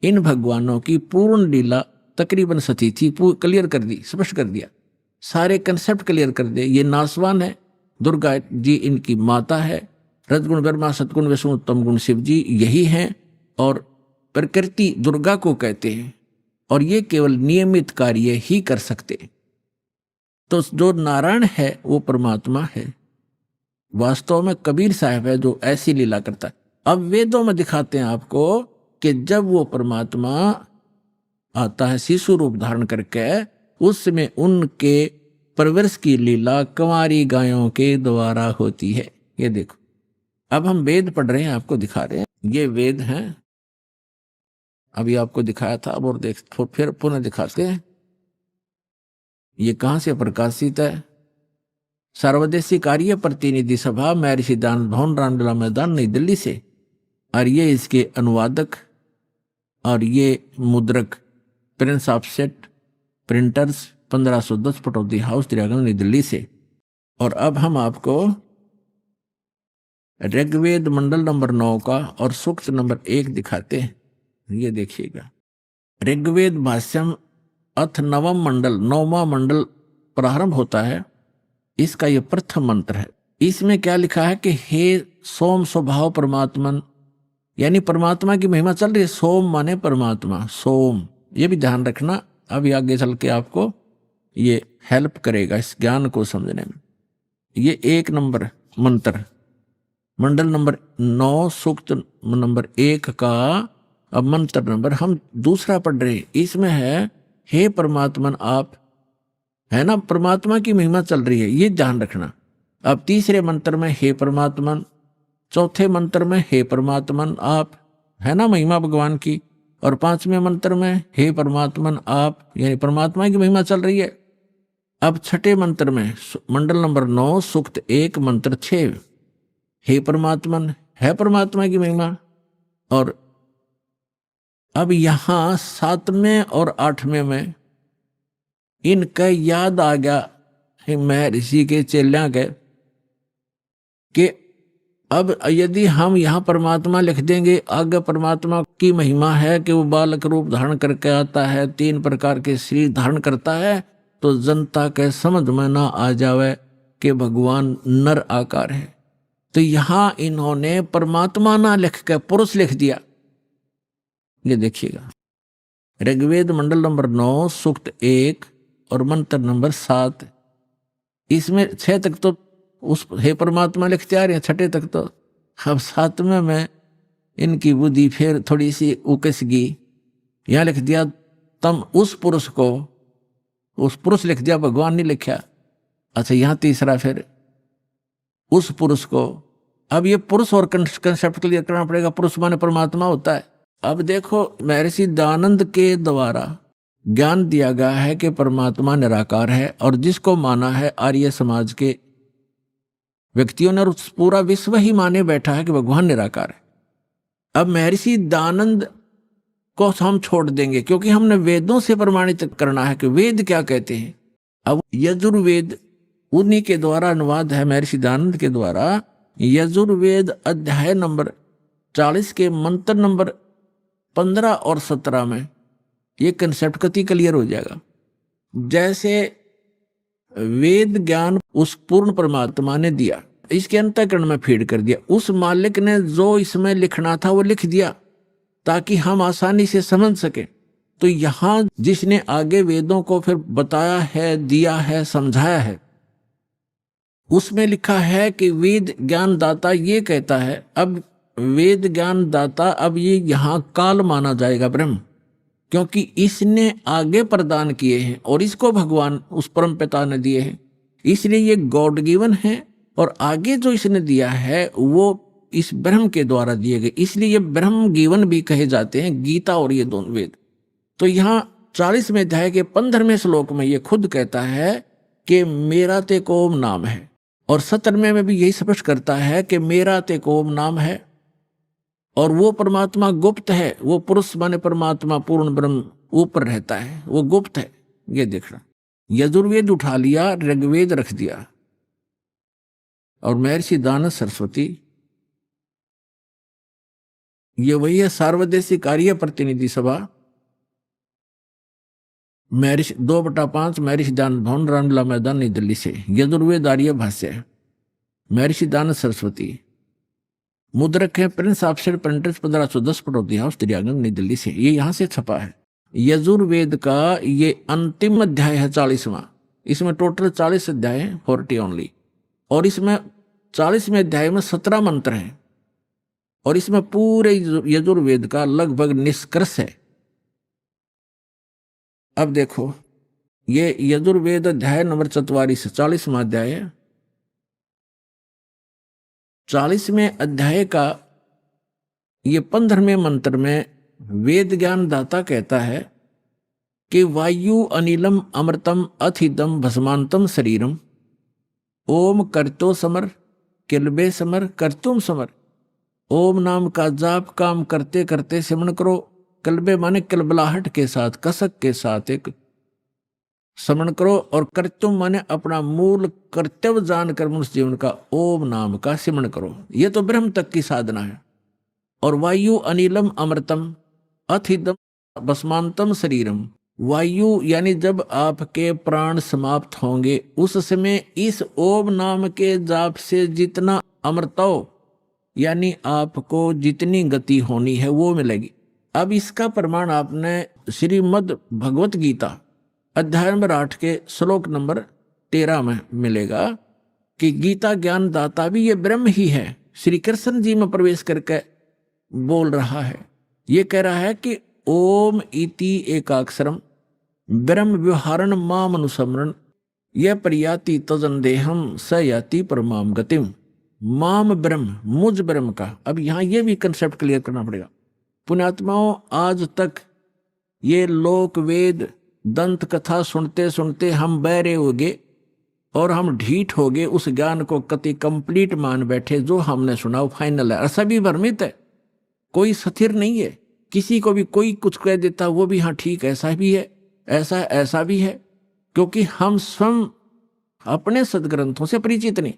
इन भगवानों की पूर्ण लीला तकरीबन सती थी, क्लियर कर दी, स्पष्ट कर दिया, सारे कंसेप्ट क्लियर कर दिए। ये नासवान है, दुर्गा जी इनकी माता है, रजगुण ब्रह्मा, सतगुण विष्णु, तमगुण शिव जी यही हैं, और प्रकृति दुर्गा को कहते हैं, और ये केवल नियमित कार्य ही कर सकते। तो जो नारायण है वो परमात्मा है, वास्तव में कबीर साहब है जो ऐसी लीला करता है। अब वेदों में दिखाते हैं आपको कि जब वो परमात्मा आता है शिशु रूप धारण करके, उसमें उनके परवरिश की लीला कंवारी गायों के द्वारा होती है। ये देखो, अब हम वेद पढ़ रहे हैं, आपको दिखा रहे हैं, ये वेद हैं, अभी आपको दिखाया था, अब और देख फिर पुनः दिखाते हैं। ये कहां से प्रकाशित है? सर्वदेशी कार्य प्रतिनिधि सभा, महर्षि दयानंद भवन, रामलीला मैदान, नई दिल्ली से। और ये इसके अनुवादक और ये मुद्रक prince offset printers 1510 Pataudi house, तिरागंज, नई दिल्ली से। और अब हम आपको ऋग्वेद मंडल नंबर 9 का और सूक्त नंबर 1 दिखाते हैं। ये देखिएगा, ऋग्वेद भाष्यम अथ नवम मंडल, 9वां मंडल प्रारंभ होता है। इसका ये प्रथम मंत्र है। इसमें क्या लिखा है कि हे सोम स्वभाव परमात्मन, यानी परमात्मा की महिमा चल रही है। सोम माने परमात्मा, सोम, ये भी ध्यान रखना, अभी आगे चल के आपको ये हेल्प करेगा इस ज्ञान को समझने में। ये 1 नंबर मंत्र, मंडल नंबर 9 सूक्त नंबर 1 का अब मंत्र नंबर हम दूसरा पढ़ रहे हैं। इसमें है हे परमात्मन आप, है ना, परमात्मा की महिमा चल रही है, ये ध्यान रखना। अब तीसरे मंत्र में हे परमात्मन, चौथे मंत्र में हे परमात्मन आप, है ना, महिमा भगवान की, और 5वें मंत्र में हे परमात्मन आप, यानी परमात्मा की महिमा चल रही है। अब छठे मंत्र में मंडल नंबर 9 सूक्त 1 मंत्र 6, हे परमात्मन, है परमात्मा की महिमा। और अब यहां 7वें और 8वें में इनका याद आ गया महर्षि के चेलियां के कि अब यदि हम यहाँ परमात्मा लिख देंगे, आगे परमात्मा की महिमा है कि वो बालक रूप धारण करके आता है, 3 प्रकार के शरीर धारण करता है, तो जनता के समझ में ना आ जावे कि भगवान नर आकार है। तो यहाँ इन्होंने परमात्मा ना लिख के पुरुष लिख दिया। ये देखिएगा, ऋग्वेद मंडल नंबर 9 सूक्त 1 और मंत्र नंबर 7, इसमें 6 तक तो उस हे परमात्मा लिखते आ रहे हैं, 6 तक तो। अब 7वें में इनकी बुद्धि फिर थोड़ी सी उकस गई, यहाँ लिख दिया तम उस पुरुष को, उस पुरुष लिख दिया, भगवान नहीं लिखा। अच्छा, यहाँ तीसरा फिर उस पुरुष को। अब ये पुरुष और कंसेप्ट क्लियर करना पड़ेगा, पुरुष माने परमात्मा होता है। अब देखो, महर्षि दयानंद के द्वारा ज्ञान दिया गया है कि परमात्मा निराकार है, और जिसको माना है आर्य समाज के व्यक्तियों ने, और पूरा विश्व ही माने बैठा है कि भगवान निराकार है। अब महर्षि दयानंद को हम छोड़ देंगे क्योंकि हमने वेदों से प्रमाणित करना है कि वेद क्या कहते हैं। अब यजुर्वेद उन्हीं के द्वारा अनुवाद है, महर्षि दयानंद के द्वारा। यजुर्वेद अध्याय नंबर 40 के मंत्र नंबर 15 और 17 में ये कंसेप्ट कति क्लियर हो जाएगा। जैसे वेद ज्ञान उस पूर्ण परमात्मा ने दिया, इसके अंतःकरण में फीड कर दिया, उस मालिक ने जो इसमें लिखना था वो लिख दिया ताकि हम आसानी से समझ सके। तो यहाँ जिसने आगे वेदों को फिर बताया है, दिया है, समझाया है, उसमें लिखा है कि वेद ज्ञान दाता ये कहता है। अब वेद ज्ञान दाता, अब ये यहाँ काल माना जाएगा ब्रह्म, क्योंकि इसने आगे प्रदान किए हैं और इसको भगवान उस परम पिता ने दिए हैं, इसलिए ये गॉड गिवन है। और आगे जो इसने दिया है वो इस ब्रह्म के द्वारा दिए गए, इसलिए ये ब्रह्म गिवन भी कहे जाते हैं, गीता और ये दोनों वेद। तो यहाँ 40वें अध्याय के 15वें श्लोक में ये खुद कहता है कि मेरा ते कोम नाम है, और 17वें में भी यही स्पष्ट करता है कि मेरा ते कोम नाम है। और वो परमात्मा गुप्त है, वो पुरुष माने परमात्मा पूर्ण ब्रह्म ऊपर रहता है, वो गुप्त है। ये देखना, यजुर्वेद उठा लिया, ऋग्वेद रख दिया, और महर्षि दयानंद सरस्वती ये वही है, सार्वदेशिक कार्य प्रतिनिधि सभा, महर्षि 2/5 महर्षि दयानंद भवन, रामलीला मैदान, नई दिल्ली से। यजुर्वेद आर्य भाष्य, महर्षि दयानंद सरस्वती, मुद्रक है prince officer printers 1510 Pataudi house, त्रियागंज, नई दिल्ली से। ये यहां से छपा है। यजुर्वेद का ये अंतिम अध्याय है 40वां। इसमें टोटल 40 अध्याय हैं, 40 ओनली। और इसमें 40वें अध्याय में 17 मंत्र हैं, और इसमें पूरे यजुर्वेद का लगभग निष्कर्ष है। अब देखो, ये यजुर्वेद अध्याय नंबर 44 40वां अध्याय है। 40वें अध्याय का ये 15वें मंत्र में वेद ज्ञान दाता कहता है कि वायु अनिलम अमृतम अथिदम भस्मांतम शरीरम ओम करतो समर किलबे समर करतुम समर। ओम नाम का जाप काम करते करते सिमरण करो। कलबे माने कलबलाहट के साथ, कसक के साथ, एक स्मरण करो। और कर्तव्य माने अपना मूल कर्तव्य जानकर मनुष्य जीवन का ओम नाम का सिमरण करो। ये तो ब्रह्म तक की साधना है। और वायु अनिलम अमृतम अथिदम भस्मांतम शरीरम, वायु यानी जब आपके प्राण समाप्त होंगे उस समय इस ओम नाम के जाप से जितना अमृतो यानी आपको जितनी गति होनी है वो मिलेगी। अब इसका प्रमाण आपने श्रीमद् भगवत गीता अध्याय नंबर 8 के श्लोक नंबर 13 में मिलेगा कि गीता ज्ञान दाता भी ये ब्रह्म ही है। श्री कृष्ण जी में प्रवेश करके बोल रहा है। ये कह रहा है कि ओम इति एकाक्षरम ब्रह्म व्यवहारण माम अनुसमरण यह प्रयाति तजन देहम स याति परमाम गतिम। माम ब्रह्म, मुझ ब्रह्म का। अब यहाँ ये भी कंसेप्ट क्लियर करना पड़ेगा। पुण्यात्माओं, आज तक ये लोक वेद दंत कथा सुनते सुनते हम बहरे हो गए और हम ढीठ हो गए, उस ज्ञान को कति कंप्लीट मान बैठे। जो हमने सुना वो फाइनल है। ऐसा भी भ्रमित है, कोई स्थिर नहीं है। किसी को भी कोई कुछ कह देता वो भी हाँ ठीक ऐसा भी है, ऐसा भी है, क्योंकि हम स्वयं अपने सदग्रंथों से परिचित नहीं।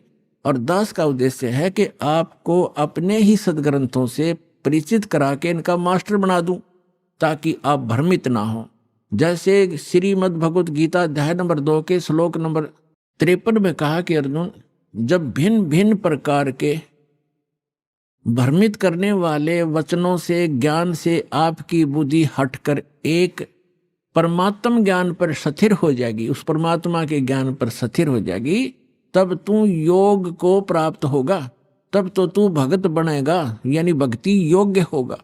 और दास का उद्देश्य है कि आपको अपने ही सदग्रंथों से परिचित करा के इनका मास्टर बना दूं ताकि आप भ्रमित ना हो। जैसे श्रीमद् भगवत गीता अध्याय नंबर 2 के श्लोक नंबर 53 में कहा कि अर्जुन, जब भिन्न भिन्न प्रकार के भ्रमित करने वाले वचनों से ज्ञान से आपकी बुद्धि हटकर एक परमात्म ज्ञान पर स्थिर हो जाएगी, उस परमात्मा के ज्ञान पर स्थिर हो जाएगी, तब तू योग को प्राप्त होगा, तब तो तू भगत बनेगा यानी भक्ति योग्य होगा।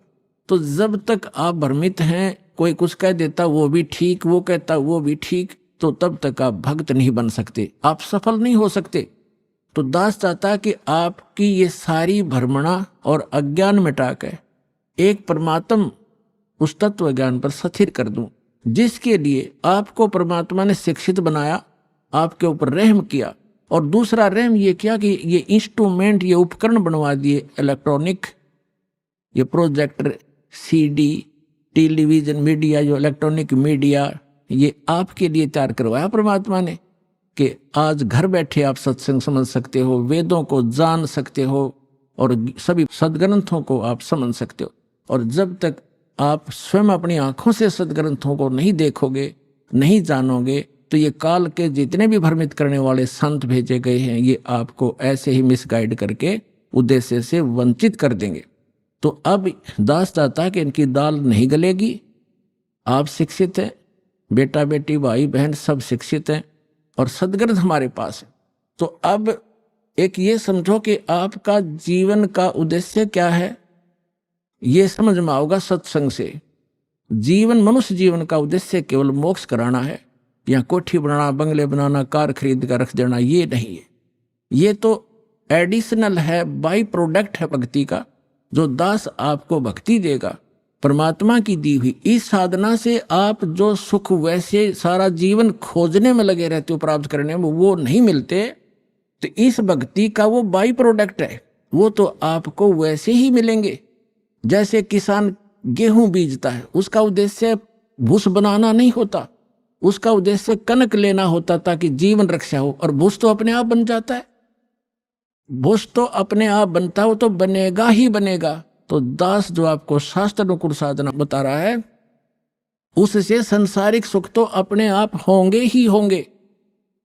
तो जब तक आप भ्रमित हैं, कोई कुछ कह देता वो भी ठीक, वो कहता वो भी ठीक, तो तब तक आप भक्त नहीं बन सकते, आप सफल नहीं हो सकते। तो दास चाहता कि आपकी ये सारी भ्रमणा और अज्ञान मिटाकर एक परमात्म उस तत्व ज्ञान पर स्थिर कर दूं, जिसके लिए आपको परमात्मा ने शिक्षित बनाया, आपके ऊपर रहम किया। और दूसरा रहम ये किया कि ये इंस्ट्रूमेंट, ये उपकरण बनवा दिए इलेक्ट्रॉनिक, ये प्रोजेक्टर, सीडी, टेलीविजन मीडिया, जो इलेक्ट्रॉनिक मीडिया, ये आपके लिए तैयार करवाया परमात्मा ने कि आज घर बैठे आप सत्संग समझ सकते हो, वेदों को जान सकते हो और सभी सदग्रंथों को आप समझ सकते हो। और जब तक आप स्वयं अपनी आंखों से सदग्रंथों को नहीं देखोगे, नहीं जानोगे, तो ये काल के जितने भी भ्रमित करने वाले संत भेजे गए हैं, ये आपको ऐसे ही मिसगाइड करके उद्देश्य से वंचित कर देंगे। तो अब दास चाहता कि इनकी दाल नहीं गलेगी। आप शिक्षित हैं, बेटा बेटी भाई बहन सब शिक्षित हैं और सदग्रंथ हमारे पास है। तो अब एक ये समझो कि आपका जीवन का उद्देश्य क्या है, ये समझ में आओगा सत्संग से। जीवन, मनुष्य जीवन का उद्देश्य केवल मोक्ष कराना है, या कोठी बनाना, बंगले बनाना, कार खरीद कर रख देना, ये नहीं है। ये तो एडिशनल है, बाई प्रोडक्ट है भक्ति का, जो दास आपको भक्ति देगा परमात्मा की दी हुई। इस साधना से आप जो सुख वैसे सारा जीवन खोजने में लगे रहते हो, प्राप्त करने में, वो नहीं मिलते। तो इस भक्ति का वो बाई प्रोडक्ट है, वो तो आपको वैसे ही मिलेंगे। जैसे किसान गेहूं बीजता है, उसका उद्देश्य भूस बनाना नहीं होता, उसका उद्देश्य कनक लेना होता ताकि जीवन रक्षा हो। और भूस तो अपने आप बन जाता है, भूस तो अपने आप बनता हो, तो बनेगा ही बनेगा। तो दास जो आपको शास्त्र अनुकूल साधना बता रहा है, उससे संसारिक सुख तो अपने आप होंगे ही होंगे,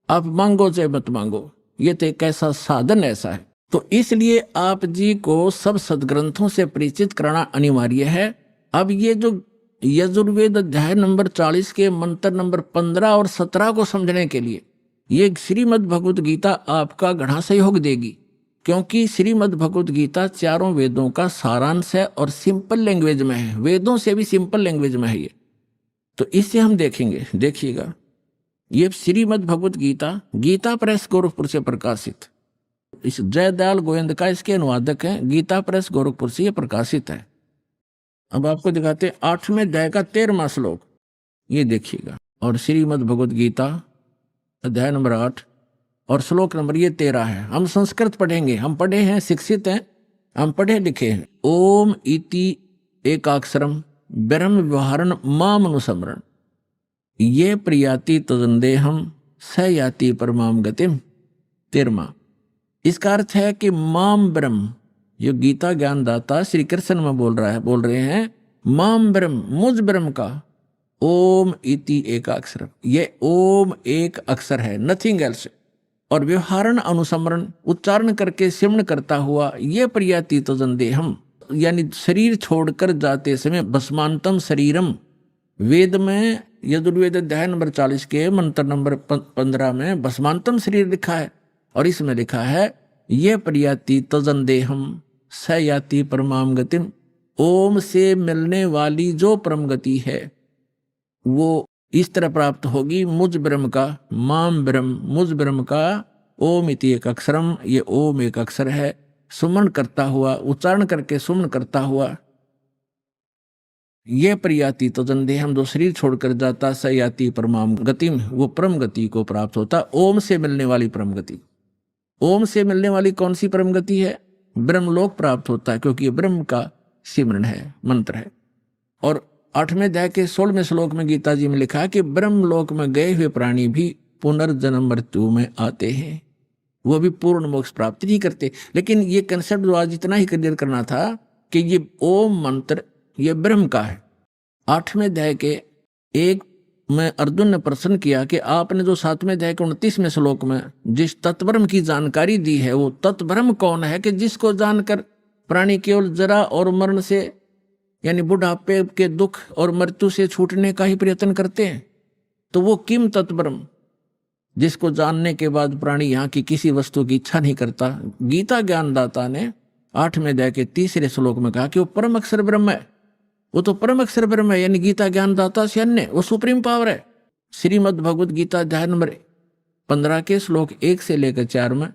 आप मांगो चाहे मत मांगो। ये तो एक ऐसा साधन ऐसा है। तो इसलिए आप जी को सब सदग्रंथों से परिचित कराना अनिवार्य है। अब ये जो यजुर्वेद अध्याय नंबर 40 के मंत्र नंबर 15 और 17 को समझने के लिए ये श्रीमद् भगवत गीता आपका घना सहयोग देगी, क्योंकि श्रीमद् भगवत गीता चारों वेदों का सारांश है और सिंपल लैंग्वेज में है, वेदों से भी सिंपल लैंग्वेज में है ये। तो इससे हम देखेंगे, देखिएगा, ये श्रीमद् भगवत गीता गीता प्रेस गोरखपुर से प्रकाशित, इस जयदयाल गोविंद का इसके अनुवादक हैं, गीता प्रेस गोरखपुर से ये प्रकाशित है। अब आपको दिखाते हैं 8वें अध्याय का 13वां श्लोक, ये देखिएगा। और श्रीमद् भगवत गीता अध्याय नंबर 8 और श्लोक नंबर ये 13 है। हम संस्कृत पढ़ेंगे, हम पढ़े हैं, शिक्षित हैं, हम पढ़े लिखे हैं। ओम इति एकाक्षरम ब्रह्म व्यवहारण माम अनुसमरण, ये प्रियाति तदंदेहम स याति परमाम गतिम। 13वां, इसका अर्थ है कि माम ब्रह्म, जो गीता ज्ञान दाता श्री कृष्ण में बोल रहे हैं, माम ब्रह्म, मुझ ब्रह्म का, ओम इति एक अक्षर, ये ओम एक अक्षर है, नथिंग एल्स। और व्यवहारण अनुसमरण उच्चारण करके सिमरण करता हुआ ये प्रियाति तदंदेहम, यानी शरीर छोड़कर जाते समय भस्मांतम शरीरम। वेद में यजुर्वेद अध्याय नंबर 40 के मंत्र नंबर 15 में भस्मांतम शरीर लिखा है, और इसमें लिखा है ये प्रियाति तदंदेहम स याति परमाम गतिम। ओम से मिलने वाली जो परम गति है वो इस तरह प्राप्त होगी, मुझ ब्रह्म का, माम ब्रह्म, मुझ ब्रह्म का, ओम इति एक अक्षरम, ये ओम एक अक्षर है, सुमन करता हुआ, उच्चारण करके सुमन करता हुआ ये प्रियाति तदंदेहम, जो शरीर छोड़कर जाता, स याति परमाम गतिम, वो परम गति को प्राप्त होता। ओम से मिलने वाली परम गति। ओम से मिलने वाली कौन सी परम गति है? ब्रह्मलोक प्राप्त होता है, क्योंकि ये ब्रह्म का सिमरन है, मंत्र है। और 8वें अध्याय के 16वें श्लोक में गीता जी में लिखा है कि ब्रह्मलोक में गए हुए प्राणी भी पुनर्जन्म मृत्यु में आते हैं, वो भी पूर्ण मोक्ष प्राप्ति नहीं करते। लेकिन ये कंसेप्ट जो आज इतना ही क्लियर करना था कि ये ओम मंत्र ये ब्रह्म का है। 8वें अध्याय के 1 में अर्जुन ने प्रश्न किया कि आपने जो 7वें अध्याय के 29वें श्लोक में जिस तत्ब्रह्म की जानकारी दी है, वो तत्ब्रह्म कौन है कि जिसको जानकर प्राणी केवल जरा और मरण से, यानी बुढ़ापे के दुख और मृत्यु से छूटने का ही प्रयत्न करते हैं। तो वो किम तत्ब्रह्म, जिसको जानने के बाद प्राणी यहाँ की किसी वस्तु की इच्छा नहीं करता। गीता ज्ञानदाता ने 8वें अध्याय के 3रे श्लोक में कहा कि वो परम अक्षर ब्रह्म है। वो तो परम अक्षर ब्रह्म है, यानी गीता ज्ञानदाता से अन्य, वो सुप्रीम पावर है। श्रीमद् भगवद गीता अध्याय नंबर 15 के श्लोक 1 से लेकर 4 में,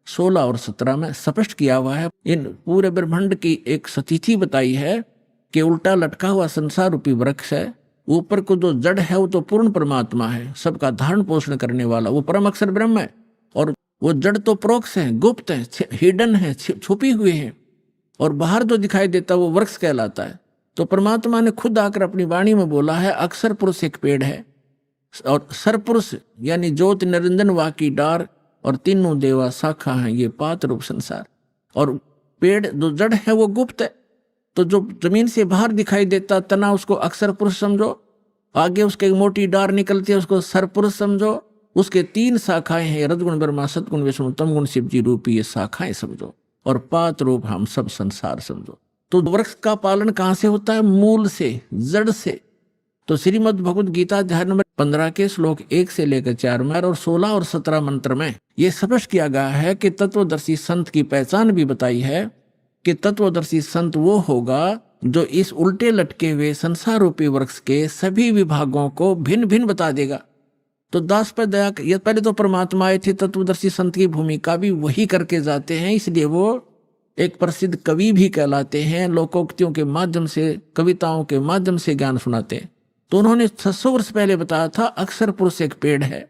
16 और 17 में स्पष्ट किया हुआ है। इन पूरे ब्रह्मांड की एक स्थिति बताई है कि उल्टा लटका हुआ संसार रूपी वृक्ष है, ऊपर को जो जड़ है वो तो पूर्ण परमात्मा है, सबका धारण पोषण करने वाला, वो परम अक्षर ब्रह्म है। और वो जड़ तो प्रोक्ष है, गुप्त है, हिडन है, छुपी हुई है, और बाहर जो दिखाई देता वो वृक्ष कहलाता है। तो परमात्मा ने खुद आकर अपनी वाणी में बोला है, अक्षर पुरुष एक पेड़ है, और सरपुरुष यानी ज्योत निरंजन वाकी डार, और तीनों देवा शाखा हैं, ये पात रूप संसार। और पेड़ जो जड़ है वो गुप्त है, तो जो जमीन से बाहर दिखाई देता तना उसको अक्षर पुरुष समझो, आगे उसके मोटी डार निकलती है उसको सरपुरुष समझो, उसके 3 शाखाएं हैं, रजगुण ब्रह्मा सतगुण विष्णु तमगुण शिव जी रूपी, ये शाखाएं समझो, और पात रूप हम सब संसार समझो। तो वृक्ष का पालन कहाँ से होता है? मूल से, जड़ से। तो श्रीमद् भगवद गीता अध्याय नंबर 15 के श्लोक 1 से लेकर 4 में और 16 और 17 मंत्र में यह स्पष्ट किया गया है कि तत्वदर्शी संत की पहचान भी बताई है कि तत्वदर्शी संत वो होगा जो इस उल्टे लटके हुए संसार रूपी वृक्ष के सभी विभागों को भिन्न भिन्न बता देगा। तो दास पर दया, ये पहले तो परमात्मा आए थे, तत्वदर्शी संत की भूमिका भी वही करके जाते हैं, इसलिए वो एक प्रसिद्ध कवि भी कहलाते हैं। लोकोक्तियों के माध्यम से, कविताओं के माध्यम से ज्ञान सुनाते हैं। तो उन्होंने 600 वर्ष पहले बताया था, अक्षर पुरुष एक पेड़ है,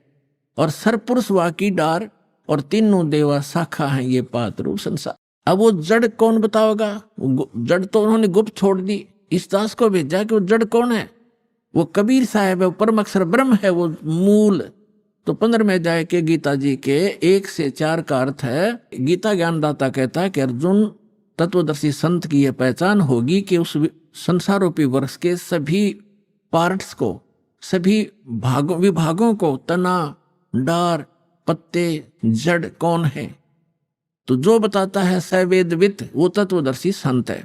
और सरपुरुष वाकी डार, और तीनों देवा शाखा हैं, ये पात रूप संसार। अब वो जड़ कौन बताओगा? जड़ तो उन्होंने गुप्त छोड़ दी, इस दास को भेजा कि वो जड़ कौन है? वो कबीर साहब है, वो परम अक्षर ब्रह्म है, वो मूल। तो 15वें अध्याय के गीता जी के 1 से 4 का अर्थ है, गीता ज्ञानदाता कहता है कि अर्जुन, तत्वदर्शी संत की यह पहचान होगी कि उस संसार रूपी वृक्ष के सभी पार्ट्स को, सभी विभागों को, तना, डार, पत्ते, जड़ कौन है? तो जो बताता है सवेदवित, वो तत्वदर्शी संत है।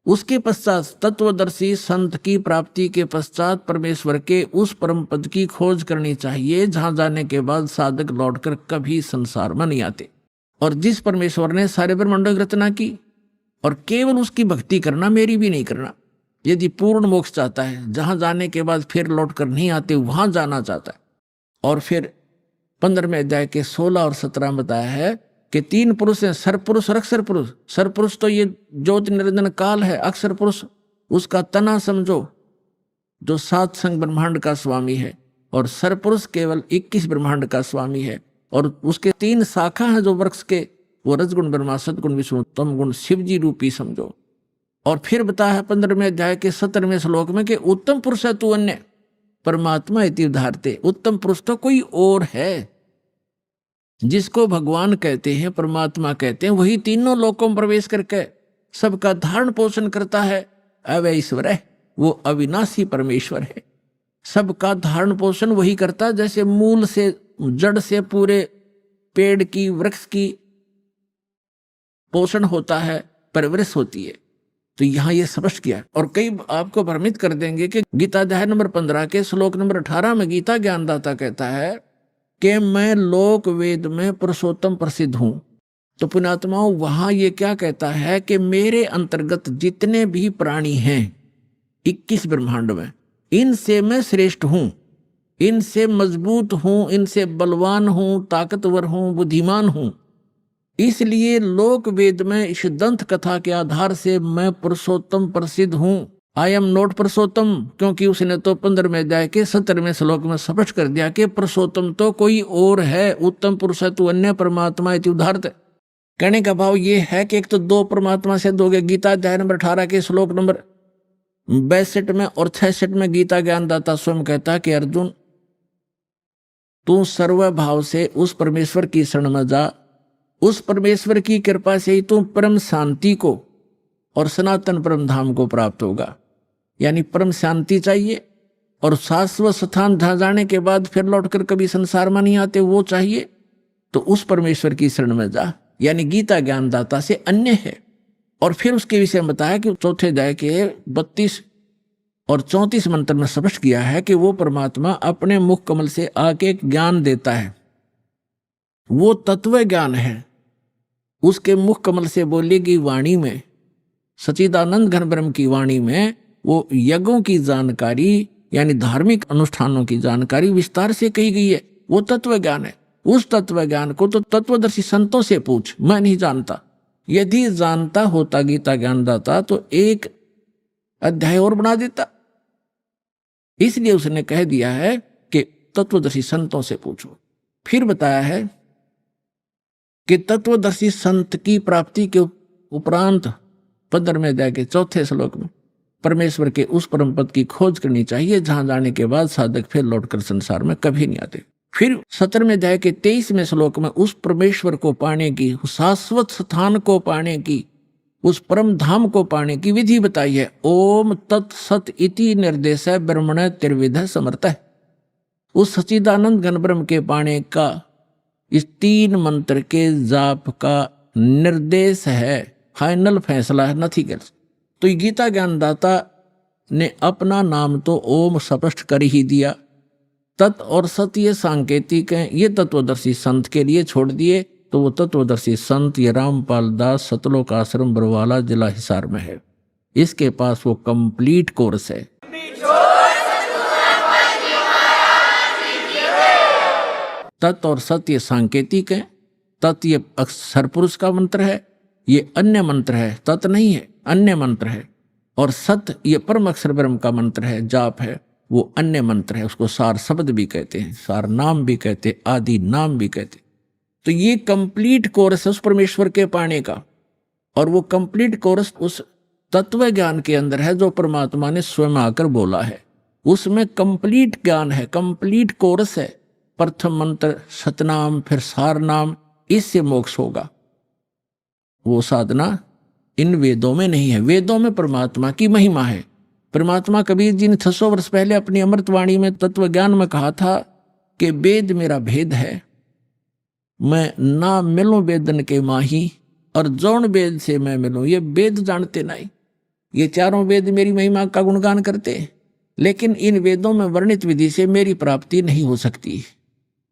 उसके पश्चात तत्वदर्शी संत की प्राप्ति के पश्चात परमेश्वर के उस परम पद की खोज करनी चाहिए, जहां जाने के बाद साधक लौटकर कभी संसार में नहीं आते। और जिस परमेश्वर ने सारे ब्रह्मांडों की रचना की, और केवल उसकी भक्ति करना, मेरी भी नहीं करना, यदि पूर्ण मोक्ष चाहता है, जहां जाने के बाद फिर लौटकर नहीं आते, वहां जाना चाहता है। और फिर 15वें अध्याय के 16 और 17 में बताया है कि 3 पुरुष हैं, सरपुरुष और अक्षर पुरुष। सरपुरुष तो ये ज्योति निरंजन काल है, अक्षर पुरुष उसका तना समझो, जो 7 संग ब्रह्मांड का स्वामी है, और सरपुरुष केवल 21 ब्रह्मांड का स्वामी है। और उसके 3 शाखा हैं जो वृक्ष के, वो रजगुण ब्रह्मा सतगुण विष्णु तमगुण शिव जी रूपी समझो। और फिर बताया है 15वें अध्याय के 17वें श्लोक में कि उत्तम पुरुष है तू अन्य। परमात्मा इति उदाहरते। उत्तम पुरुष तो कोई और है, जिसको भगवान कहते हैं, परमात्मा कहते हैं, वही तीनों लोकों में प्रवेश करके सबका धारण पोषण करता है। अवय ईश्वर है, वो अविनाशी परमेश्वर है। सबका धारण पोषण वही करता है, जैसे मूल से, जड़ से पूरे पेड़ की, वृक्ष की पोषण होता है, परवरिश होती है। तो यहां ये स्पष्ट किया। और कई आपको भ्रमित कर देंगे कि गीता अध्याय नंबर 15 के श्लोक नंबर 18 में गीता ज्ञानदाता कहता है कि मैं लोक वेद में पुरुषोत्तम प्रसिद्ध हूं। तो पुण्यात्माओं, वहां ये क्या कहता है कि मेरे अंतर्गत जितने भी प्राणी हैं 21 ब्रह्मांड में, इनसे मैं श्रेष्ठ हूं, इनसे मजबूत हूं, इनसे बलवान हूं, ताकतवर हूं, बुद्धिमान हूं। इसलिए लोक वेद में इस दंत कथा के आधार से मैं पुरुषोत्तम प्रसिद्ध हूं। आई एम नॉट पुरुषोत्तम, क्योंकि उसने तो 15वें अध्याय के 17वें श्लोक में स्पष्ट कर दिया कि पुरुषोत्तम तो कोई और है, उत्तम पुरुष है तो अन्य परमात्मा इति उदाहरते। कहने का भाव ये है कि एक तो दो परमात्मा से दोगे। गीता अध्याय नंबर 18 के श्लोक नंबर 62 में और 66 में गीता ज्ञानदाता स्वयं कहता है कि अर्जुन, तू सर्वभाव से उस परमेश्वर की शरण में जा, उस परमेश्वर की कृपा से ही तू परम शांति को और सनातन परम धाम को प्राप्त होगा। यानी परम शांति चाहिए और शाश्वत स्थान जहां जाने के बाद फिर लौटकर कभी संसार में नहीं आते, वो चाहिए। तो उस परमेश्वर की शरण में जा, यानी गीता ज्ञानदाता से अन्य है। और फिर उसके विषय में बताया कि चौथे अध्याय के 32 और 34 मंत्र में स्पष्ट किया है कि वो परमात्मा अपने मुख कमल से आके ज्ञान देता है, वो तत्व ज्ञान है। उसके मुख कमल से बोलेगी वाणी में, सच्चिदानंद घन ब्रह्म की वाणी में वो यज्ञों की जानकारी, यानी धार्मिक अनुष्ठानों की जानकारी विस्तार से कही गई है। वो तत्व ज्ञान है। उस तत्व ज्ञान को तो तत्वदर्शी संतों से पूछ, मैं नहीं जानता। यदि जानता होता गीता ज्ञानदाता तो एक अध्याय और बना देता। इसलिए उसने कह दिया है कि तत्वदर्शी संतों से पूछो। फिर बताया है कि तत्वदर्शी संत की प्राप्ति के उपरांत 15वें अध्याय के 4थे श्लोक में परमेश्वर के उस परम पद की खोज करनी चाहिए, जहां जाने के बाद साधक फिर लौटकर संसार में कभी नहीं आते। फिर 17वें अध्याय के 23वें श्लोक में उस परमेश्वर को पाने की, शाश्वत स्थान को पाने की, उस परम धाम को पाने की विधि बताई है। ओम तत्सत इति निर्देश ब्रह्मण त्रिविध समर्थ है। उस सच्चिदानंद घन ब्रह्म के पाने का इस 3 मंत्र के जाप का निर्देश है, फाइनल फैसला है, नथिंग एल्स। तो गीता ज्ञानदाता ने अपना नाम तो ओम स्पष्ट कर ही दिया। तत् और सत ये सांकेतिक हैं, ये तत्वदर्शी संत के लिए छोड़ दिए। तो वो तत्वदर्शी संत ये रामपाल दास, सतलोक आश्रम बरवाला, जिला हिसार में है। इसके पास वो कंप्लीट कोर्स है। तत् और सत ये सांकेतिक है। तत् ये अक्षर पुरुष का मंत्र है, ये अन्य मंत्र है, तत् नहीं है, अन्य मंत्र है। और सत ये परम अक्षर ब्रह्म का मंत्र है, जाप है, वो अन्य मंत्र है। उसको सार शब्द भी कहते हैं, सार नाम भी कहते, आदि नाम भी कहते। तो ये कंप्लीट कोर्स है उस परमेश्वर के पाने का। और वो कंप्लीट कोर्स उस तत्व ज्ञान के अंदर है जो परमात्मा ने स्वयं आकर बोला है। उसमें कंप्लीट ज्ञान है, कंप्लीट कोर्स है। प्रथम मंत्र सतनाम, फिर सार नाम, इससे मोक्ष होगा। वो साधना इन वेदों में नहीं है। वेदों में परमात्मा की महिमा है। परमात्मा कबीर जी ने 600 वर्ष पहले अपनी अमृतवाणी में तत्व ज्ञान में कहा था कि वेद मेरा भेद है, मैं ना मिलूं वेदन के माही, और जौन वेद से मैं मिलूं। ये वेद जानते नहीं, ये चारों वेद मेरी महिमा का गुणगान करते, लेकिन इन वेदों में वर्णित विधि से मेरी प्राप्ति नहीं हो सकती।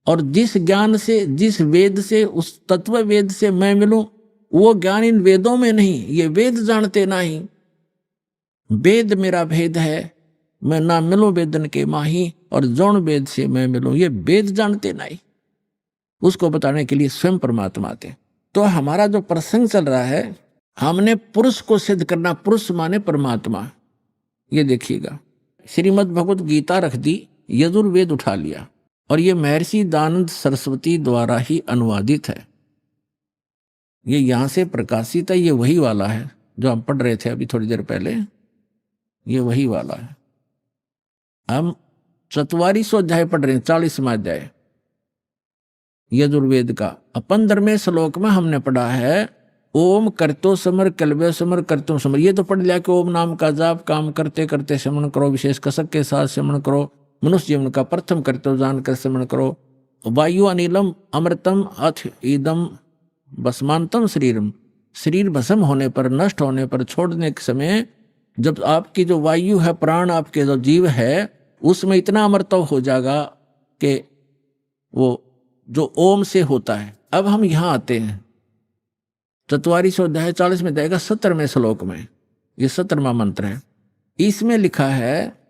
और जिस ज्ञान से, जिस वेद से, उस तत्व वेद से मैं मिलूं, वो ज्ञान इन वेदों में नहीं। ये वेद जानते नहीं। वेद मेरा भेद है, मैं ना मिलूं वेदन के माही, और जौन वेद से मैं मिलूं। ये वेद जानते नहीं। उसको बताने के लिए स्वयं परमात्मा आते। तो हमारा जो प्रसंग चल रहा है, हमने पुरुष को सिद्ध करना। पुरुष माने परमात्मा। ये देखिएगा, श्रीमद् भगवत गीता रख दी, यजुर्वेद उठा लिया, और ये महर्षि दानंद सरस्वती द्वारा ही अनुवादित है। ये यहां से प्रकाशित है। ये वही वाला है जो हम पढ़ रहे थे अभी थोड़ी देर पहले। ये वही वाला है। हम 4400 अध्याय पढ़ रहे हैं, 40वां अध्याय यजुर्वेद का। 15वें श्लोक में हमने पढ़ा है ओम करतो समर कलवे समर करतो समर। ये तो पढ़ लिया कि ओम नाम का जाप काम करते करते श्रवण करो, विशेष कसक के साथ श्रवण करो, मनुष्य जीवन का प्रथम कर्तव्य जानकर श्रवण करो। वायु अनिलम अमृतम अथ ईदम भस्मांतम शरीरम। शरीर भस्म होने पर, नष्ट होने पर, छोड़ने के समय जब आपकी जो वायु है, प्राण आपके जो जीव है, उसमें इतना अमृतव हो जाएगा कि वो जो ओम से होता है। अब हम यहां आते हैं 4400 अध्याय 40 में जाएगा 17वें श्लोक में, ये 17वां मंत्र है। इसमें लिखा है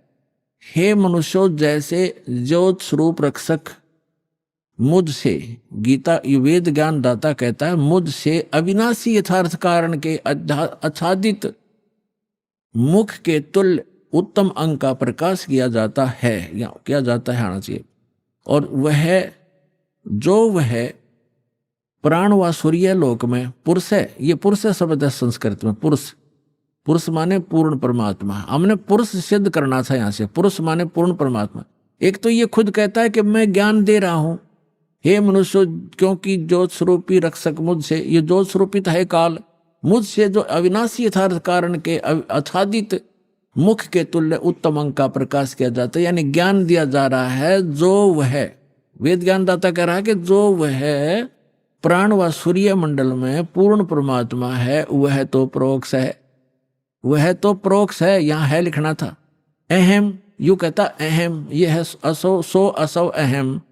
हे मनुष्यों, जैसे ज्योत स्वरूप रक्षक मुझसे, गीता वेद ज्ञान दाता कहता है, मुझसे अविनाशी यथार्थ कारण के आच्छादित मुख के तुल्य उत्तम अंग का प्रकाश किया जाता है, या किया जाता है आना चाहिए। और वह प्राण व सूर्य लोक में पुरुष है। ये पुरुष शब्द है संस्कृत में, पुरुष माने पूर्ण परमात्मा। हमने पुरुष सिद्ध करना था यहां से, पुरुष माने पूर्ण परमात्मा। एक तो ये खुद कहता है कि मैं ज्ञान दे रहा हूं, हे मनुष्य, क्योंकि ज्योत स्वरूपी रक्षक मुझसे, ये ज्योत स्वरूपित है काल, मुझसे जो अविनाशी यथार्थ कारण के आच्छादित मुख के तुल्य उत्तम अंग का प्रकाश किया जाता है, यानी ज्ञान दिया जा रहा है। जो वह वेद ज्ञान दाता कह रहा है कि जो वह प्राण व सूर्य मंडल में पूर्ण परमात्मा है, वह तो प्रोक्ष है, वह तो प्रोक्ष है। यहां है लिखना था अहम, यू कहता अहम, यह है असो सो असो अहम।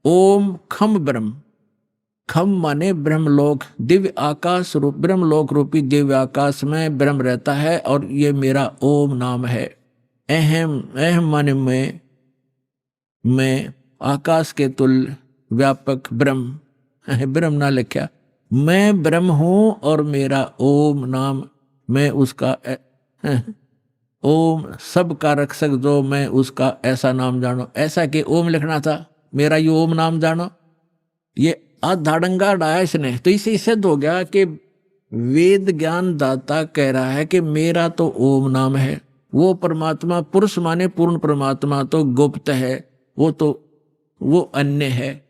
ओम खम ब्रह्म, खम माने ब्रह्मलोक, दिव्य आकाश रूप, ब्रह्मलोक रूपी दिव्य आकाश में ब्रह्म रहता है, और ये मेरा ओम नाम है। अहम, अहम माने मैं आकाश के तुल्य व्यापक ब्रह्म, ब्रह्म ना लिखा, मैं ब्रह्म हूं और मेरा ओम नाम, मैं उसका ओम सबका रक्षक जो मैं उसका ऐसा नाम जानो। ऐसा कि ओम लिखना था, मेरा ये ओम नाम जानो। ये धाड़ंगा डाया इसने, तो इसे सिद्ध हो गया कि वेद ज्ञान दाता कह रहा है कि मेरा तो ओम नाम है। वो परमात्मा, पुरुष माने पूर्ण परमात्मा तो गुप्त है, वो अन्य है,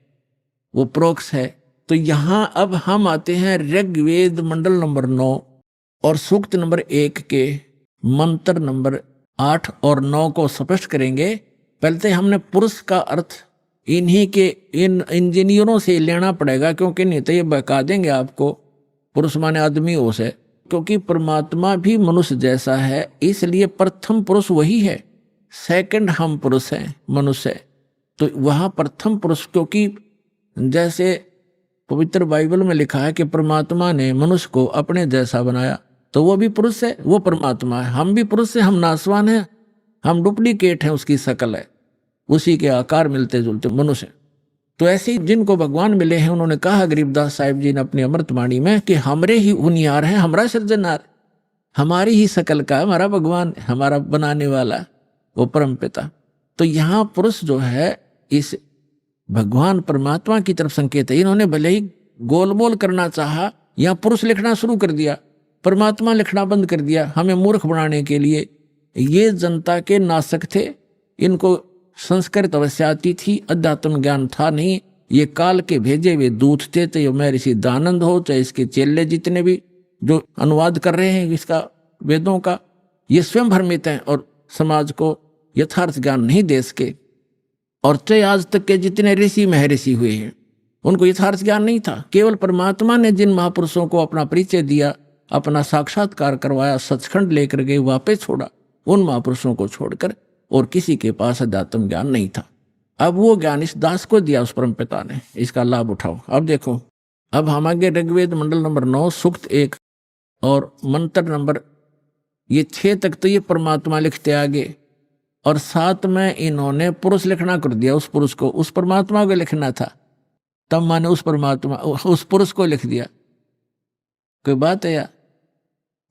वो प्रोक्ष है। तो यहां अब हम आते हैं ऋग्वेद मंडल नंबर 9 और सूक्त नंबर 1 के मंत्र नंबर 8 और 9 को स्पष्ट करेंगे। पहले तो हमने पुरुष का अर्थ इन्हीं के इन इंजीनियरों से लेना पड़ेगा, क्योंकि नहीं तो ये बहका देंगे आपको। पुरुष माने आदमी हो से, क्योंकि परमात्मा भी मनुष्य जैसा है, इसलिए प्रथम पुरुष वही है, सेकंड हम पुरुष हैं, मनुष्य है। तो वहां प्रथम पुरुष, क्योंकि जैसे पवित्र बाइबल में लिखा है कि परमात्मा ने मनुष्य को अपने जैसा बनाया, तो वो भी पुरुष है, वो परमात्मा है। हम भी पुरुष हैं, हम नासवान हैं, हम डुप्लीकेट हैं, उसकी शकल है, उसी के आकार मिलते जुलते मनुष्य। तो ऐसे ही जिनको भगवान मिले हैं, उन्होंने कहा गरीबदास साहिब जी ने अपनी अमृतवाणी में कि हमरे ही उनियार है, हमारा सृजनहार, हमारी ही शकल का हमारा भगवान, हमारा बनाने वाला वो परम पिता। तो यहाँ पुरुष जो है इस भगवान परमात्मा की तरफ संकेत है। इन्होंने भले ही गोलमोल करना चाहा, यहाँ पुरुष लिखना शुरू कर दिया, परमात्मा लिखना बंद कर दिया, हमें मूर्ख बनाने के लिए। ये जनता के नासक थे, इनको संस्कृत अवश्य आती थी, अध्यात्म ज्ञान था नहीं। ये काल के भेजे हुए दूत थे, चाहे मैं ऋषि दानंद हो, चाहे इसके चेले जितने भी जो अनुवाद कर रहे हैं इसका वेदों का, ये स्वयं भ्रमित हैं और समाज को यथार्थ ज्ञान नहीं दे सके। और चाहे आज तक के जितने ऋषि महर्षि हुए हैं, उनको यथार्थ ज्ञान नहीं था। केवल परमात्मा ने जिन महापुरुषों को अपना परिचय दिया, अपना साक्षात्कार करवाया, सचखंड लेकर गए, वापस छोड़ा, उन महापुरुषों को छोड़कर, और किसी के पास अध्यात्म ज्ञान नहीं था। अब वो ज्ञान इस दास को दिया उस परम पिता ने, इसका लाभ उठाओ। अब देखो, अब हम आगे ऋग्वेद मंडल नंबर 9 सूक्त 1 और मंत्र नंबर ये 6 तक तो ये परमात्मा लिखते आगे, और 7 में इन्होंने पुरुष लिखना कर दिया। उस पुरुष को, उस परमात्मा को लिखना था, तब माने उस परमात्मा, उस पुरुष को लिख दिया। कोई बात है यार,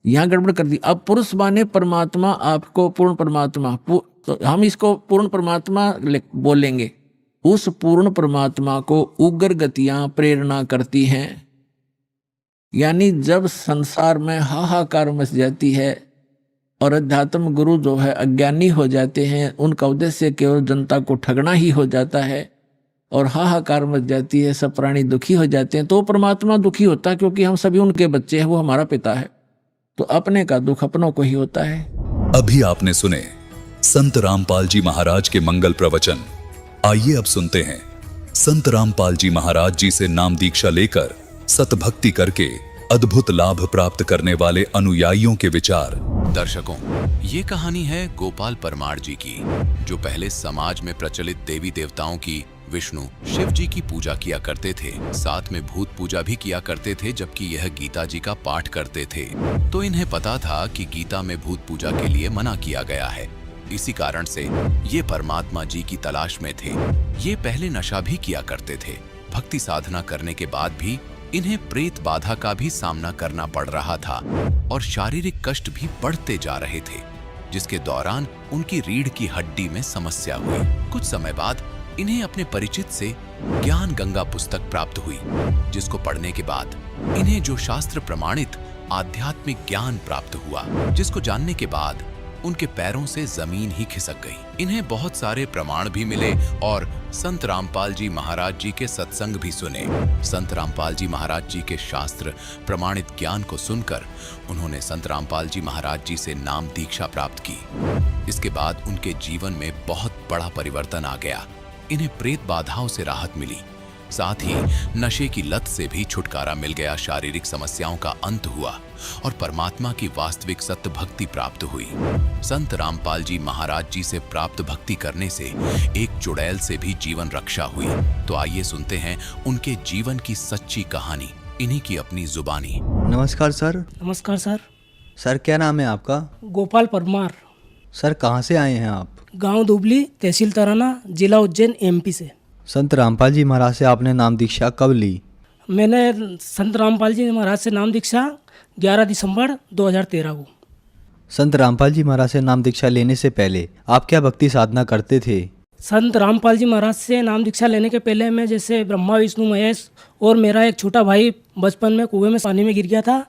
यहां गड़बड़ कर दी। अब पुरुष माने परमात्मा, आपको पूर्ण परमात्मा, तो हम इसको पूर्ण परमात्मा बोलेंगे। उस पूर्ण परमात्मा को उग्र गतियां प्रेरणा करती हैं, यानी जब संसार में हाहाकार मच जाती है, और अध्यात्म गुरु जो है अज्ञानी हो जाते हैं, उनका उद्देश्य केवल जनता को ठगना ही हो जाता है और हाहाकार मच जाती है, सब प्राणी दुखी हो जाते हैं, तो परमात्मा दुखी होता है क्योंकि हम सभी उनके बच्चे हैं, वो हमारा पिता है, तो अपने का दुख अपनों को ही होता है। अभी आपने सुने संत रामपाल जी महाराज के मंगल प्रवचन। आइए अब सुनते हैं संत रामपाल जी महाराज जी से नाम दीक्षा लेकर सतभक्ति करके अद्भुत लाभ प्राप्त करने वाले अनुयायियों के विचार। दर्शकों, ये कहानी है गोपाल परमार जी की, जो पहले समाज में प्रचलित देवी देवताओं की, विष्णु शिव जी की पूजा किया करते थे, साथ में भूत पूजा भी किया करते थे, जबकि यह गीता जी का पाठ करते थे। तो इन्हें पता था कि गीता में भूत पूजा के लिए मना किया गया है, इसी कारण से ये परमात्मा जी की तलाश में थे। ये पहले नशा भी किया करते थे। भक्ति साधना करने के बाद भी इन्हें प्रेत बाधा का भी सामना करना पड़ रहा था और शारीरिक कष्ट भी बढ़ते जा रहे थे, जिसके दौरान उनकी रीढ़ की हड्डी में समस्या हुई। कुछ समय बाद इन्हें अपने परिचित से ज्ञान गंगा पुस्तक प्राप्त हुई, जिसको पढ़ने के बाद इन्हें जो शास्त्र प्रमाणित आध्यात्मिक ज्ञान प्राप्त हुआ, जिसको जानने के बाद उनके पैरों से जमीन ही खिसक गई। इन्हें बहुत सारे प्रमाण भी मिले और संत रामपाल जी महाराज जी के सत्संग भी सुने। संत रामपाल जी महाराज जी के शास्त्र प्रमाणित ज्ञान को सुनकर उन्होंने संत रामपाल जी महाराज जी से नाम दीक्षा प्राप्त की। इसके बाद उनके जीवन में बहुत बड़ा परिवर्तन आ गया। इन्हें प्रेत बाधाओं से राहत मिली, साथ ही नशे की लत से भी छुटकारा मिल गया, शारीरिक समस्याओं का अंत हुआ और परमात्मा की वास्तविक सत्य भक्ति प्राप्त हुई। संत रामपाल जी महाराज जी से प्राप्त भक्ति करने से एक चुड़ैल से भी जीवन रक्षा हुई। तो आइए सुनते हैं उनके जीवन की सच्ची कहानी, इन्हीं की अपनी जुबानी। नमस्कार सर। नमस्कार सर। सर क्या नाम है आपका? गोपाल परमार। सर कहाँ से आए हैं आप? गांव दुबली, तहसील तराना, जिला उज्जैन, एमपी से। संत रामपाल जी महाराज से आपने नाम दीक्षा कब ली? मैंने संत रामपाल जी महाराज से नाम दीक्षा 11 दिसंबर 2013 को। संत रामपाल जी महाराज से नाम दीक्षा लेने से पहले आप क्या भक्ति साधना करते थे? संत रामपाल जी महाराज से नाम दीक्षा लेने के पहले मैं जैसे ब्रह्मा विष्णु महेश और मेरा एक छोटा भाई बचपन में कुएं में पानी में गिर गया था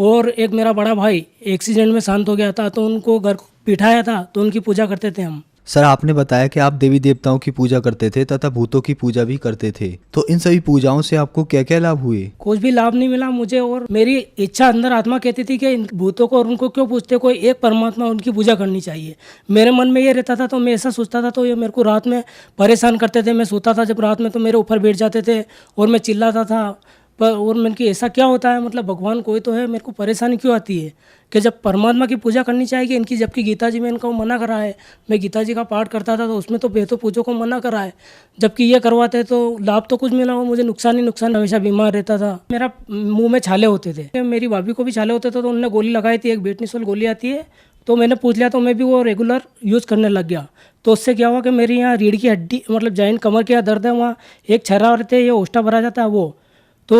और एक मेरा बड़ा भाई एक्सीडेंट में शांत हो गया था, तो उनको घर बिठाया था, तो उनकी पूजा करते थे हम। सर आपने बताया कि आप देवी देवताओं की पूजा करते थे तथा भूतों की पूजा भी करते थे, तो इन सभी पूजाओं से आपको क्या क्या लाभ हुए? कुछ भी लाभ नहीं मिला मुझे, और मेरी इच्छा अंदर आत्मा कहती थी कि इन भूतों को और उनको क्यों पूछते, कोई एक परमात्मा उनकी पूजा करनी चाहिए। मेरे मन में ये रहता था, तो मैं ऐसा सोचता था, तो ये मेरे को रात में परेशान करते थे। मैं सोता था जब रात में तो मेरे ऊपर बैठ जाते थे और मैं चिल्लाता था, पर और मैंने कि ऐसा क्या होता है, मतलब भगवान कोई तो है, मेरे को परेशानी क्यों आती है कि जब परमात्मा की पूजा करनी चाहिए इनकी, जबकि गीता जी में इनको मना करा है। मैं गीता जी का पाठ करता था तो उसमें तो बेहतर पूजों को मना करा है, जबकि ये करवाते तो लाभ तो कुछ मिला हो, मुझे नुकसान ही नुकसान। हमेशा बीमार रहता था, मेरा मुंह में छाले होते थे, मेरी भाभी को भी छाले होते थे, तो उन्होंने गोली लगाई थी, एक बेटनीसोल गोली आती है, तो मैंने पूछ लिया, तो मैं भी वो रेगुलर यूज़ करने लग गया। तो उससे क्या हुआ कि मेरी यहाँ रीढ़ की हड्डी मतलब जॉइंट कमर के यहाँ दर्द है, वहाँ एक छर्रा रहते हैं, ये ओष्ठा भरा जाता है वो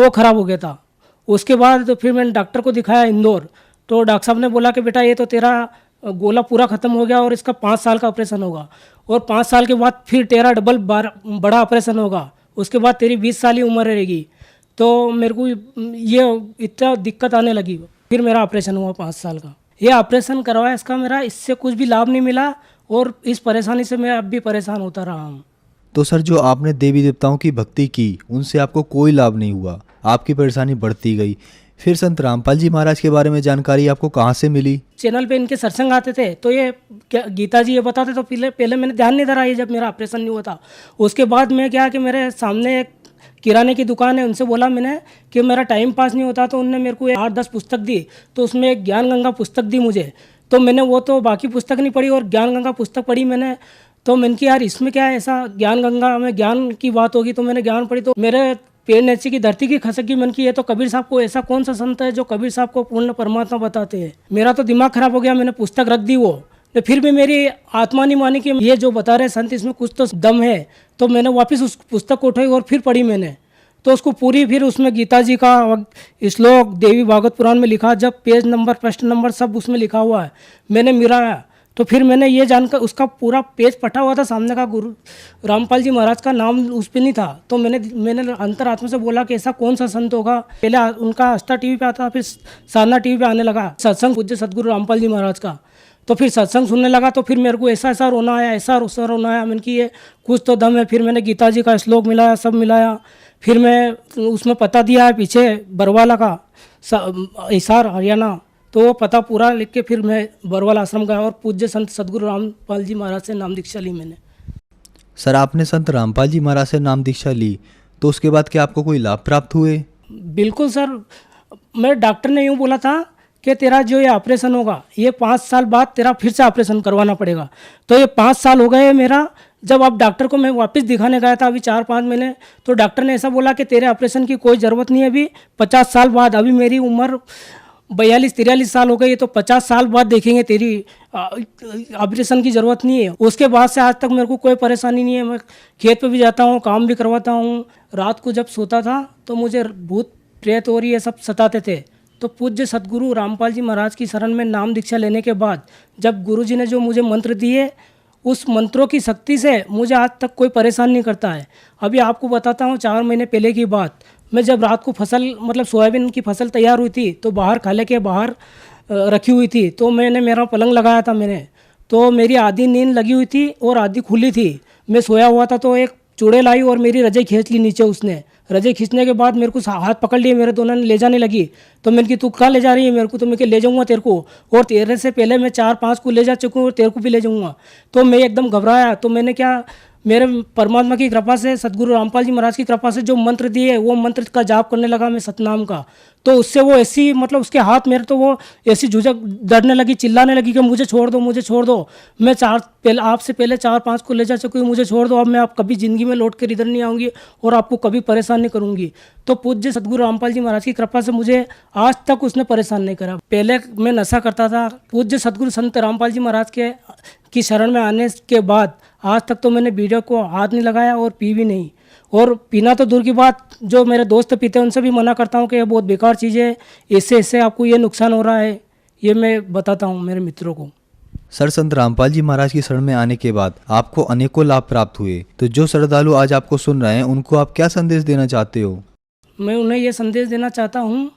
ख़राब हो गया था। उसके बाद तो फिर मैंने डॉक्टर को दिखाया इंदौर, तो डॉक्टर साहब ने बोला कि बेटा ये तो तेरा गोला पूरा ख़त्म हो गया और इसका 5 साल का ऑपरेशन होगा, और 5 साल के बाद फिर तेरा डबल बड़ा ऑपरेशन होगा, उसके बाद तेरी 20 साल ही उम्र रहेगी। तो मेरे को ये इतना दिक्कत आने लगी, फिर मेरा ऑपरेशन हुआ 5 साल का। ये ऑपरेशन करवाया, इसका मेरा इससे कुछ भी लाभ नहीं मिला और इस परेशानी से मैं अब भी परेशान होता रहा हूँ। तो सर जो आपने देवी देवताओं की भक्ति की उनसे आपको कोई लाभ नहीं हुआ, आपकी परेशानी बढ़ती गई। फिर संत रामपाल जी महाराज के बारे में जानकारी आपको कहाँ से मिली? चैनल पे इनके सत्संग आते थे, तो ये क्या गीता जी ये बताते, तो पहले मैंने ध्यान नहीं धरा ये जब मेरा ऑपरेशन नहीं हुआ था। उसके बाद मैं क्या कि मेरे सामने एक किराने की दुकान है, उनसे बोला मैंने कि मेरा टाइम पास नहीं होता, तो उनने मेरे को 8-10 पुस्तक दी, तो उसमें एक ज्ञान गंगा पुस्तक दी मुझे। तो मैंने वो तो बाकी पुस्तक नहीं पढ़ी और ज्ञान गंगा पुस्तक पढ़ी मैंने। तो मैंने कि यार इसमें क्या है, ऐसा ज्ञान गंगा में ज्ञान की बात होगी, तो मैंने ज्ञान पढ़ी, तो मेरे पेड़ नीचे की धरती की खसक की। मन की ये तो कबीर साहब को, ऐसा कौन सा संत है जो कबीर साहब को पूर्ण परमात्मा बताते हैं। मेरा तो दिमाग खराब हो गया, मैंने पुस्तक रख दी वो, तो फिर भी मेरी आत्मा नहीं मानी कि ये जो बता रहे संत इसमें कुछ तो दम है। तो मैंने वापस उस पुस्तक को उठाई और फिर पढ़ी मैंने, तो उसको पूरी, फिर उसमें गीता जी का श्लोक देवी भागवत पुराण में लिखा, जब पेज नंबर प्रश्न नंबर सब उसमें लिखा हुआ है, मैंने मिलाया। तो फिर मैंने ये जानकर, उसका पूरा पेज पटा हुआ था, सामने का गुरु रामपाल जी महाराज का नाम उस पर नहीं था। तो मैंने अंतरात्मा से बोला कि ऐसा कौन सा संत होगा। पहले उनका आस्था टीवी पे आता, फिर साधना टीवी पे आने लगा सत्संग पूज्य सदगुरु रामपाल जी महाराज का। तो फिर सत्संग सुनने लगा तो फिर मेरे को ऐसा ऐसा रोना आया, ऐसा रोना आया। मैंने कि ये कुछ तो दम है। फिर मैंने गीता जी का श्लोक मिलाया, सब मिलाया। फिर मैं उसमें पता दिया है पीछे बरवाला का, हिसार हरियाणा, तो वो पता पूरा लिख के फिर मैं बरवाला आश्रम गया और पूज्य संत सदगुरु रामपाल जी महाराज से नाम दीक्षा ली मैंने। सर आपने संत रामपाल जी महाराज से नाम दीक्षा ली तो उसके बाद क्या आपको कोई लाभ प्राप्त हुए? बिल्कुल सर, मेरे डॉक्टर ने यूँ बोला था कि तेरा जो ये ऑपरेशन होगा ये 5 साल बाद तेरा फिर से ऑपरेशन करवाना पड़ेगा। तो ये 5 साल हो गए मेरा। जब अब डॉक्टर को मैं वापस दिखाने गया था अभी 4-5 महीने, तो डॉक्टर ने ऐसा बोला कि तेरे ऑपरेशन की कोई ज़रूरत नहीं है अभी 50 साल बाद। अभी मेरी उम्र 42-43 साल हो गई है, तो 50 साल बाद देखेंगे, तेरी ऑपरेशन की ज़रूरत नहीं है। उसके बाद से आज तक मेरे को कोई परेशानी नहीं है। मैं खेत पे भी जाता हूँ, काम भी करवाता हूँ। रात को जब सोता था तो मुझे भूत प्रेत और ये सब सताते थे। तो पूज्य सदगुरु रामपाल जी महाराज की शरण में नाम दीक्षा लेने के बाद जब गुरुजी ने जो मुझे मंत्र दिए, उस मंत्रों की शक्ति से मुझे आज तक कोई परेशान नहीं करता है। अभी आपको बताता हूँ 4 महीने पहले की बात। मैं जब रात को फसल मतलब सोयाबीन की फसल तैयार हुई थी तो बाहर खाले के बाहर रखी हुई थी, तो मैंने मेरा पलंग लगाया था मैंने, तो मेरी आधी नींद लगी हुई थी और आधी खुली थी। मैं सोया हुआ था तो एक चुड़ैल आई और मेरी रजाई खींच ली नीचे। उसने रजाई खींचने के बाद मेरे को हाथ पकड़ लिए, मेरे दोनों ने ले जाने लगी। तो मैंने कि तू कहाँ ले जा रही है मेरे को? तो मैं ले जाऊँगा तेरे को, और तेरे से पहले मैं 4-5 को ले जा चुका हूँ और तेरे को भी ले जाऊँगा। तो मैं एकदम घबराया। तो मैंने क्या, मेरे परमात्मा की कृपा से, सदगुरु रामपाल जी महाराज की कृपा से जो मंत्र दिए वो मंत्र का जाप करने लगा मैं सतनाम का। तो उससे वो ऐसी मतलब उसके हाथ मेरे तो वो ऐसी झुझक डरने लगी, चिल्लाने लगी कि मुझे छोड़ दो, मुझे छोड़ दो। मैं आपसे पहले 4-5 को ले जा चुकी हूँ, मुझे छोड़ दो। अब मैं आप कभी ज़िंदगी में लौट कर इधर नहीं आऊँगी और आपको कभी परेशान नहीं करूँगी। तो पूज्य सदगुरु रामपाल जी महाराज की कृपा से मुझे आज तक उसने परेशान नहीं करा। पहले मैं नशा करता था, पूज्य सदगुरु संत रामपाल जी महाराज की शरण में आने के बाद आज तक तो मैंने बीड़ी को हाथ नहीं लगाया और पी भी नहीं। और पीना तो दूर की बात, जो मेरे दोस्त पीते हैं उनसे भी मना करता हूँ कि ये बहुत बेकार चीज़ है, इससे आपको ये नुकसान हो रहा है, ये मैं बताता हूँ मेरे मित्रों को। सर संत रामपाल जी महाराज की शरण में आने के बाद आपको अनेकों लाभ प्राप्त हुए, तो जो श्रद्धालु आज आपको सुन रहे हैं उनको आप क्या संदेश देना चाहते हो? मैं उन्हें ये संदेश देना चाहता हूँ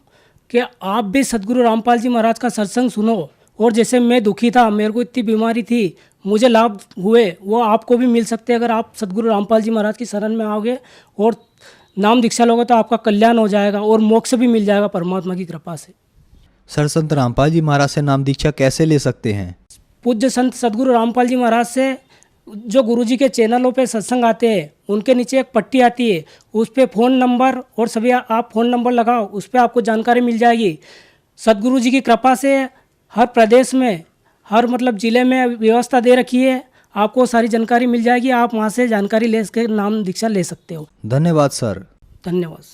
कि आप भी सदगुरु रामपाल जी महाराज का सत्संग सुनो, और जैसे मैं दुखी था, मेरे को इतनी बीमारी थी, मुझे लाभ हुए, वो आपको भी मिल सकते हैं अगर आप सदगुरु रामपाल जी महाराज की शरण में आओगे और नाम दीक्षा लोगे तो आपका कल्याण हो जाएगा और मोक्ष भी मिल जाएगा परमात्मा की कृपा से। सर संत रामपाल जी महाराज से नाम दीक्षा कैसे ले सकते हैं? पूज्य संत सदगुरु रामपाल जी महाराज से जो गुरुजी के चैनलों पे सत्संग आते हैं उनके नीचे एक पट्टी आती है, उस पर फ़ोन नंबर और सभी आप फ़ोन नंबर लगाओ, उस पर आपको जानकारी मिल जाएगी। सदगुरु जी की कृपा से हर प्रदेश में, हर मतलब ज़िले में व्यवस्था दे रखी है, आपको सारी जानकारी मिल जाएगी। आप वहाँ से जानकारी ले के नाम दीक्षा ले सकते हो। धन्यवाद सर। धन्यवाद।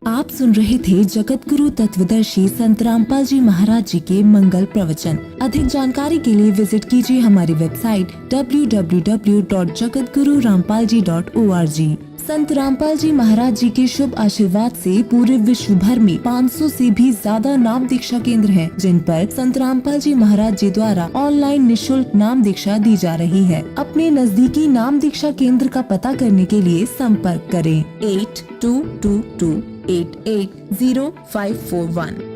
आप सुन रहे थे जगत गुरु तत्वदर्शी संत रामपाल जी महाराज जी के मंगल प्रवचन। अधिक जानकारी के लिए विजिट कीजिए हमारी वेबसाइट www.jagatgururampalji.org। संत रामपाल जी महाराज जी के शुभ आशीर्वाद से पूरे विश्व भर में 500 से भी ज्यादा नाम दीक्षा केंद्र हैं, जिन पर संत रामपाल जी महाराज जी द्वारा ऑनलाइन निशुल्क नाम दीक्षा दी जा रही है। अपने नजदीकी नाम दीक्षा केंद्र का पता करने के लिए संपर्क करें 8222880541।